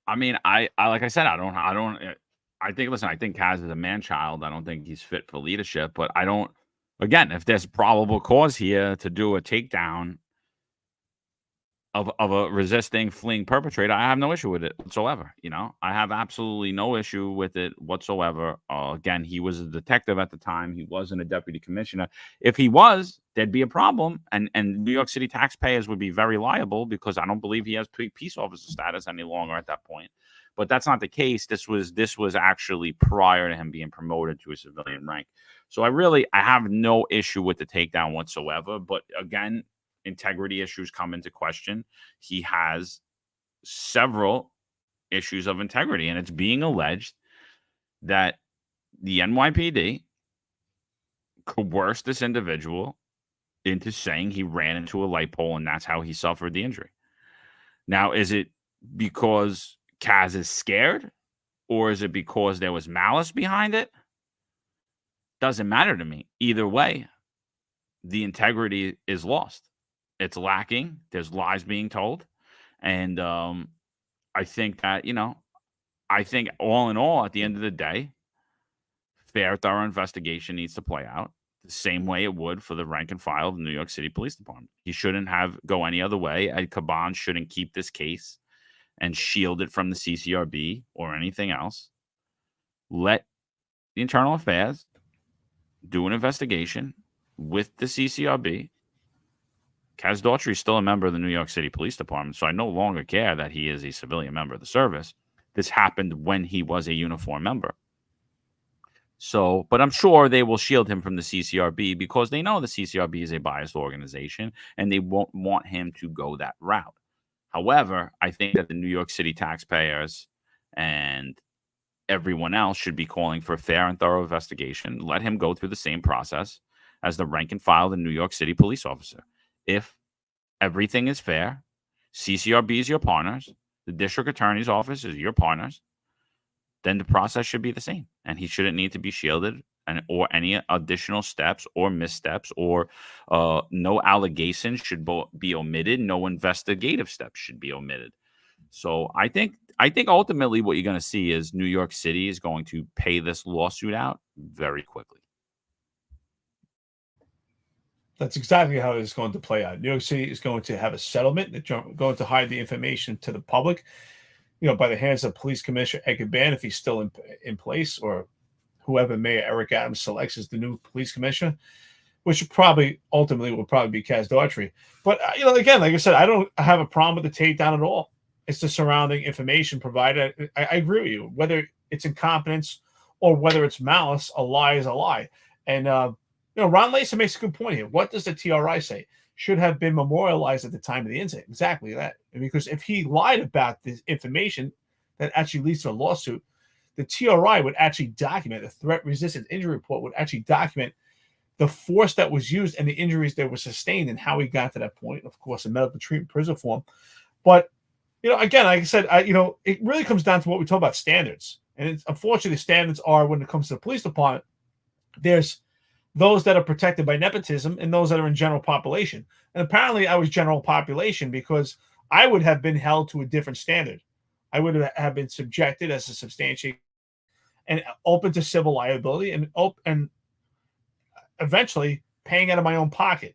I mean, I like I said, I think, listen, I think Kaz is a man-child. I don't think he's fit for leadership, but I don't, again, if there's probable cause here to do a takedown of a resisting, fleeing perpetrator, I have no issue with it whatsoever. You know, I have absolutely no issue with it whatsoever. Again, he was a detective at the time. He wasn't a deputy commissioner. If he was, there'd be a problem, and New York City taxpayers would be very liable, because I don't believe he has peace officer status any longer at that point. But that's not the case. This was actually prior to him being promoted to a civilian rank. So I have no issue with the takedown whatsoever. But again, integrity issues come into question. He has several issues of integrity, and it's being alleged that the NYPD coerced this individual into saying he ran into a light pole and that's how he suffered the injury. Now, is it because Kaz is scared, or is it because there was malice behind it? Doesn't matter to me. Either way, the integrity is lost. It's lacking. There's lies being told. And I think that, I think all in all, at the end of the day, fair, thorough investigation needs to play out the same way it would for the rank and file of the New York City Police Department. He shouldn't go any other way. Ed Caban shouldn't keep this case and shield it from the CCRB or anything else. Let the Internal Affairs do an investigation with the CCRB. Kaz Daughtry is still a member of the New York City Police Department, so I no longer care that he is a civilian member of the service. This happened when he was a uniform member. So, but I'm sure they will shield him from the CCRB because they know the CCRB is a biased organization and they won't want him to go that route. However, I think that the New York City taxpayers and everyone else should be calling for a fair and thorough investigation. Let him go through the same process as the rank and file of the New York City police officer. If everything is fair, CCRB is your partners, the district attorney's office is your partners, then the process should be the same. And he shouldn't need to be shielded or any additional steps or missteps or no allegations should be omitted. No investigative steps should be omitted. So I think ultimately what you're going to see is New York City is going to pay this lawsuit out very quickly. That's exactly how it's going to play out. New York City is going to have a settlement. They're going to hide the information to the public, by the hands of Police Commissioner Ed Caban, if he's still in place, or whoever Mayor Eric Adams selects as the new police commissioner, which ultimately will probably be Kaz Daughtry. But, again, like I said, I don't have a problem with the takedown at all. It's the surrounding information provided. I agree with you. Whether it's incompetence or whether it's malice, a lie is a lie. And, Ron Laser makes a good point here. What does the TRI say? Should have been memorialized at the time of the incident. Exactly that. Because if he lied about this information that actually leads to a lawsuit, the TRI would actually document, the threat resistance injury report would actually document the force that was used and the injuries that were sustained and how he got to that point. Of course, a medical treatment prison form. But, again, like I said, it really comes down to what we talk about standards. And unfortunately, the standards are, when it comes to the police department, there's those that are protected by nepotism and those that are in general population. And apparently I was general population because I would have been held to a different standard. I would have been subjected as a substantiate and open to civil liability and eventually paying out of my own pocket.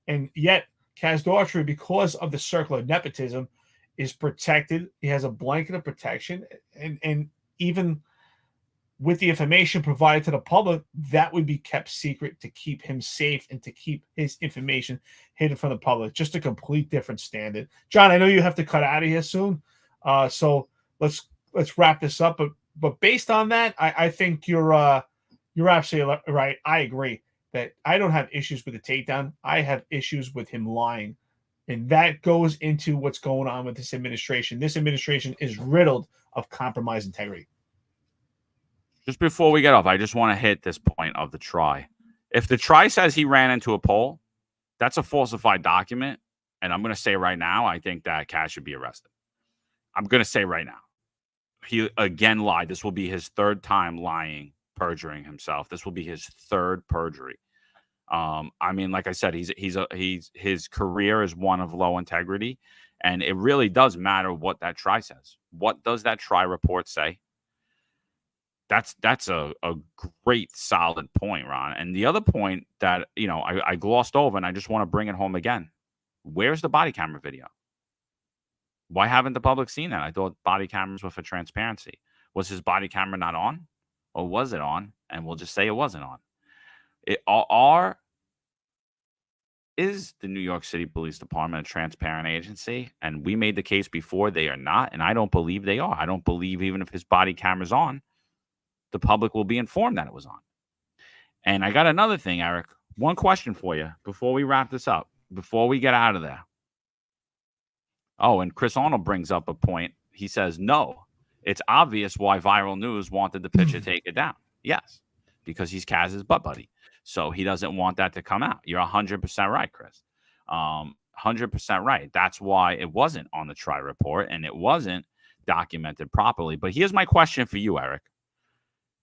And yet Kaz Daughtry, because of the circle of nepotism, is protected. He has a blanket of protection. And even with the information provided to the public, that would be kept secret to keep him safe and to keep his information hidden from the public. Just a complete different standard. John, I know you have to cut out of here soon, so let's wrap this up. But But based on that, I think you're absolutely right. I agree that I don't have issues with the takedown. I have issues with him lying. And that goes into what's going on with this administration. This administration is riddled of compromised integrity. Just before we get off, I just want to hit this point of the try. If the try says he ran into a pole, that's a falsified document. And I'm going to say right now, I think that Kaz should be arrested. I'm going to say right now. He again lied. This will be his third time lying, perjuring himself. This will be his third perjury. I mean, like I said, his career is one of low integrity, and it really does matter what that try says. What does that try report say? That's a great solid point, Ron. And the other point that I glossed over, and I just want to bring it home again. Where's the body camera video? Why haven't the public seen that? I thought body cameras were for transparency. Was his body camera not on, or was it on? And we'll just say it wasn't on. Is the New York City Police Department a transparent agency? And we made the case before they are not, and I don't believe they are. I don't believe even if his body camera's on, the public will be informed that it was on. And I got another thing, Eric. One question for you before we wrap this up, before we get out of there. Oh, and Chris Arnold brings up a point. He says, no, it's obvious why Viral News wanted the picture taken down. Yes, because he's Kaz's butt buddy. So he doesn't want that to come out. You're 100% right, Chris. 100% right. That's why it wasn't on the try report and it wasn't documented properly. But here's my question for you, Eric.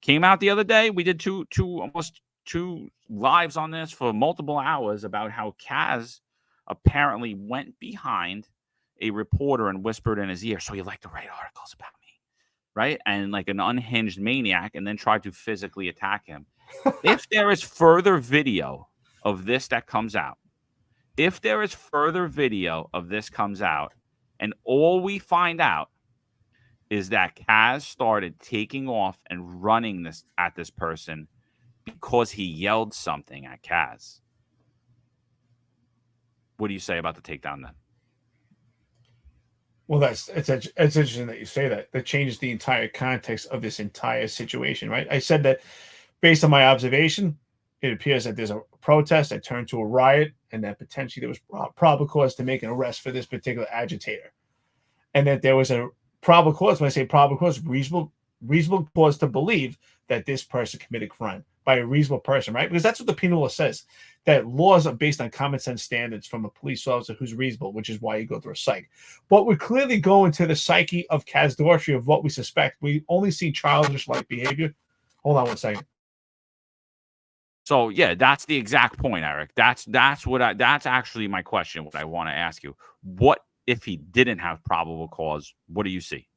Came out the other day. We did almost two lives on this for multiple hours about how Kaz apparently went behind a reporter and whispered in his ear, so you like to write articles about me, right? And like an unhinged maniac, and then tried to physically attack him. If there is further video of this that comes out, and all we find out is that Kaz started taking off and running at this person because he yelled something at Kaz. What do you say about the takedown then? Well, it's interesting that you say that. That changes the entire context of this entire situation, right? I said that based on my observation, it appears that there's a protest that turned to a riot, and that potentially there was probable cause to make an arrest for this particular agitator, and that there was a probable cause. When I say probable cause, reasonable cause to believe that this person committed crime by a reasonable person, right? Because that's what the penal law says, that laws are based on common sense standards from a police officer who's reasonable, which is why you go through a psych. But we clearly go into the psyche of Kaz Daughtry of what we suspect. We only see childish-like behavior. Hold on one second. So yeah, that's the exact point, Eric. That's actually my question. What I want to ask you: what if he didn't have probable cause? What do you see?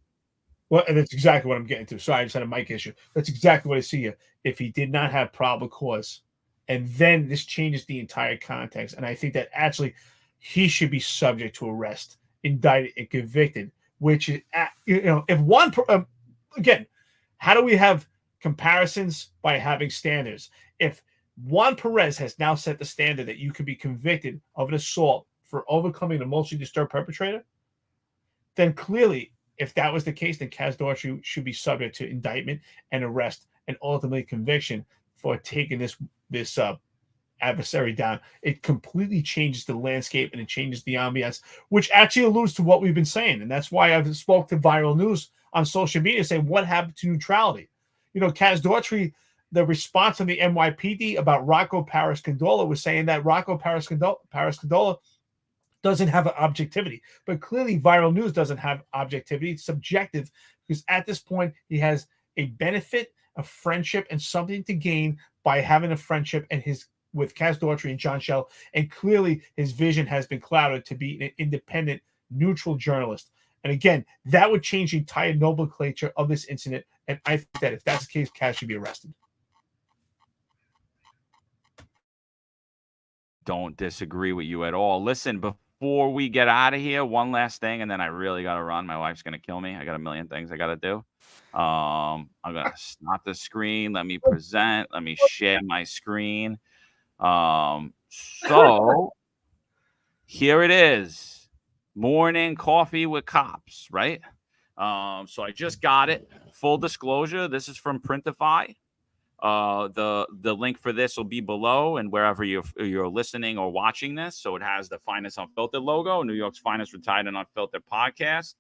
Well, and that's exactly what I'm getting to. Sorry, I just had a mic issue. That's exactly what I see here. If he did not have probable cause, and then this changes the entire context, and I think that actually he should be subject to arrest, indicted, and convicted. Which is, if one again, how do we have comparisons? By having standards. If Juan Perez has now set the standard that you could be convicted of an assault for overcoming an emotionally disturbed perpetrator, then clearly, if that was the case, then Kaz Daughtry should be subject to indictment and arrest and ultimately conviction for taking this adversary down. It completely changes the landscape and it changes the ambiance, which actually alludes to what we've been saying. And that's why I've spoke to Viral News on social media saying, what happened to neutrality? Kaz Daughtry, the response from the NYPD about Rocco Paris Condola was saying that Rocco Paris Condola doesn't have an objectivity, but clearly Viral News doesn't have objectivity. It's subjective because at this point he has a benefit, a friendship, and something to gain by having a friendship with Kaz Daughtry and John Shell. And clearly his vision has been clouded to be an independent, neutral journalist. And again, that would change the entire nomenclature of this incident. And I think that if that's the case, Kaz should be arrested. Don't disagree with you at all. Listen, before we get out of here, one last thing, and then I really got to run. My wife's going to kill me. I got a million things I got to do. I'm going to stop the screen. Let me present. Let me share my screen. So here it is. Morning coffee with cops, right? So I just got it. Full disclosure, this is from Printify. The link for this will be below and wherever you're listening or watching this. So it has the Finest Unfiltered logo, New York's Finest Retired and Unfiltered podcast,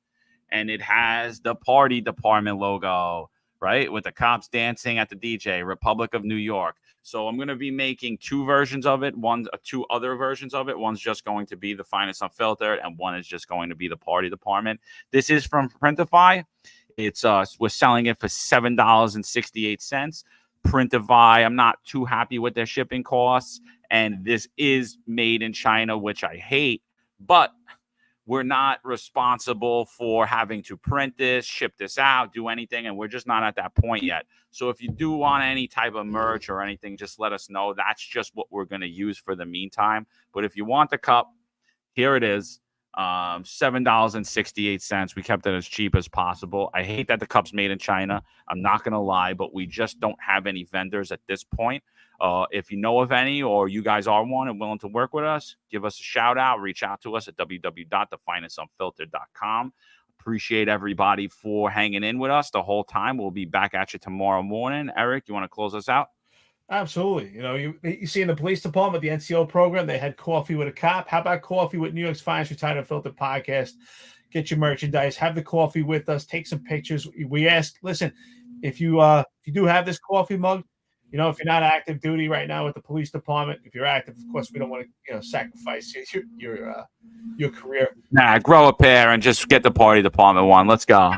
and it has the Party Department logo, right, with the cops dancing at the DJ, Republic of New York. So I'm going to be making two versions of it. Two other versions of it. One's just going to be the Finest Unfiltered, and one is just going to be the Party Department. This is from Printify. It's we're selling it for $7.68. Printify, I'm not too happy with their shipping costs, and this is made in China, which I hate, but we're not responsible for having to print this, ship this out, do anything, and we're just not at that point yet. So if you do want any type of merch or anything, just let us know. That's just what we're going to use for the meantime. But if you want the cup, here it is. $7.68. We kept it as cheap as possible. I hate that the cup's made in China. I'm not going to lie, but we just don't have any vendors at this point. If you know of any, or you guys are one and willing to work with us, give us a shout out. Reach out to us at www.thefinestunfiltered.com. Appreciate everybody for hanging in with us the whole time. We'll be back at you tomorrow morning. Eric, you want to close us out? Absolutely. You know, you see in the police department, the NCO program, they had coffee with a cop. How about coffee with New York's Finest Retired and Filtered podcast? Get your merchandise, have the coffee with us, take some pictures. We ask, listen, if you do have this coffee mug, you know, if you're not active duty right now with the police department, if you're active, of course, we don't want to, sacrifice your career. Nah, grow a pair and just get the Party Department one. Let's go.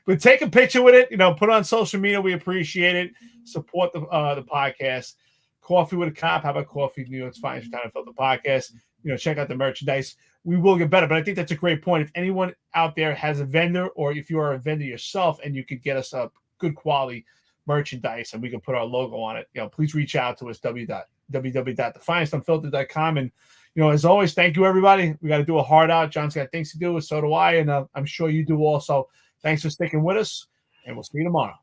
But take a picture with it, put it on social media. We appreciate it. Support the podcast. Coffee with a cop. How about coffee? New York's Finest Retired and Filtered podcast. Check out the merchandise. We will get better, but I think that's a great point. If anyone out there has a vendor, or if you are a vendor yourself and you could get us a good quality merchandise and we can put our logo on it, please reach out to us, www.thefinestunfiltered.com. And, as always, thank you, everybody. We got to do a hard out. John's got things to do, so do I, and I'm sure you do also. Thanks for sticking with us, and we'll see you tomorrow.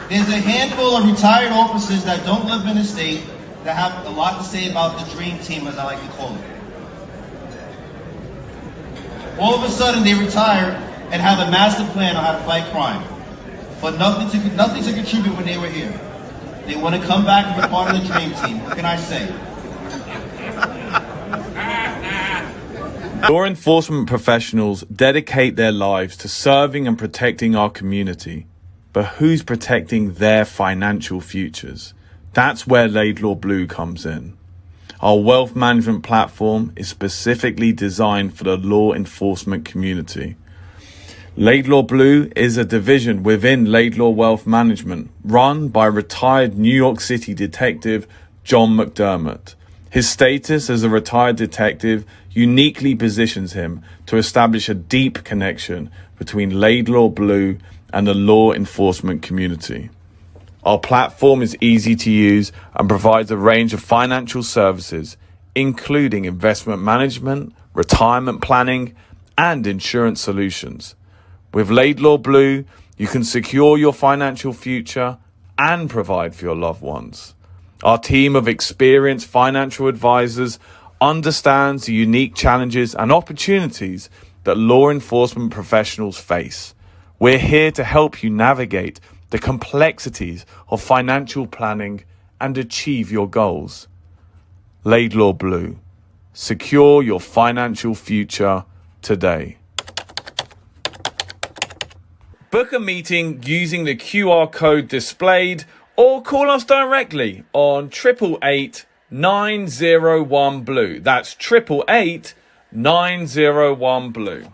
There's a handful of retired officers that don't live in the state that have a lot to say about the dream team, as I like to call it. All of a sudden, they retire and have a master plan on how to fight crime, but nothing to contribute when they were here. They want to come back and be part of the dream team. What can I say? Law enforcement professionals dedicate their lives to serving and protecting our community. But who's protecting their financial futures? That's where Laidlaw Blue comes in. Our wealth management platform is specifically designed for the law enforcement community. Laidlaw Blue is a division within Laidlaw Wealth Management, run by retired New York City detective John McDermott. His status as a retired detective uniquely positions him to establish a deep connection between Laidlaw Blue and the law enforcement community. Our platform is easy to use and provides a range of financial services, including investment management, retirement planning, and insurance solutions. With Laidlaw Blue, you can secure your financial future and provide for your loved ones. Our team of experienced financial advisors understands the unique challenges and opportunities that law enforcement professionals face. We're here to help you navigate the complexities of financial planning and achieve your goals. Laidlaw Blue. Secure your financial future today. Book a meeting using the QR code displayed or call us directly on 888-901 Blue. That's 888-901 Blue.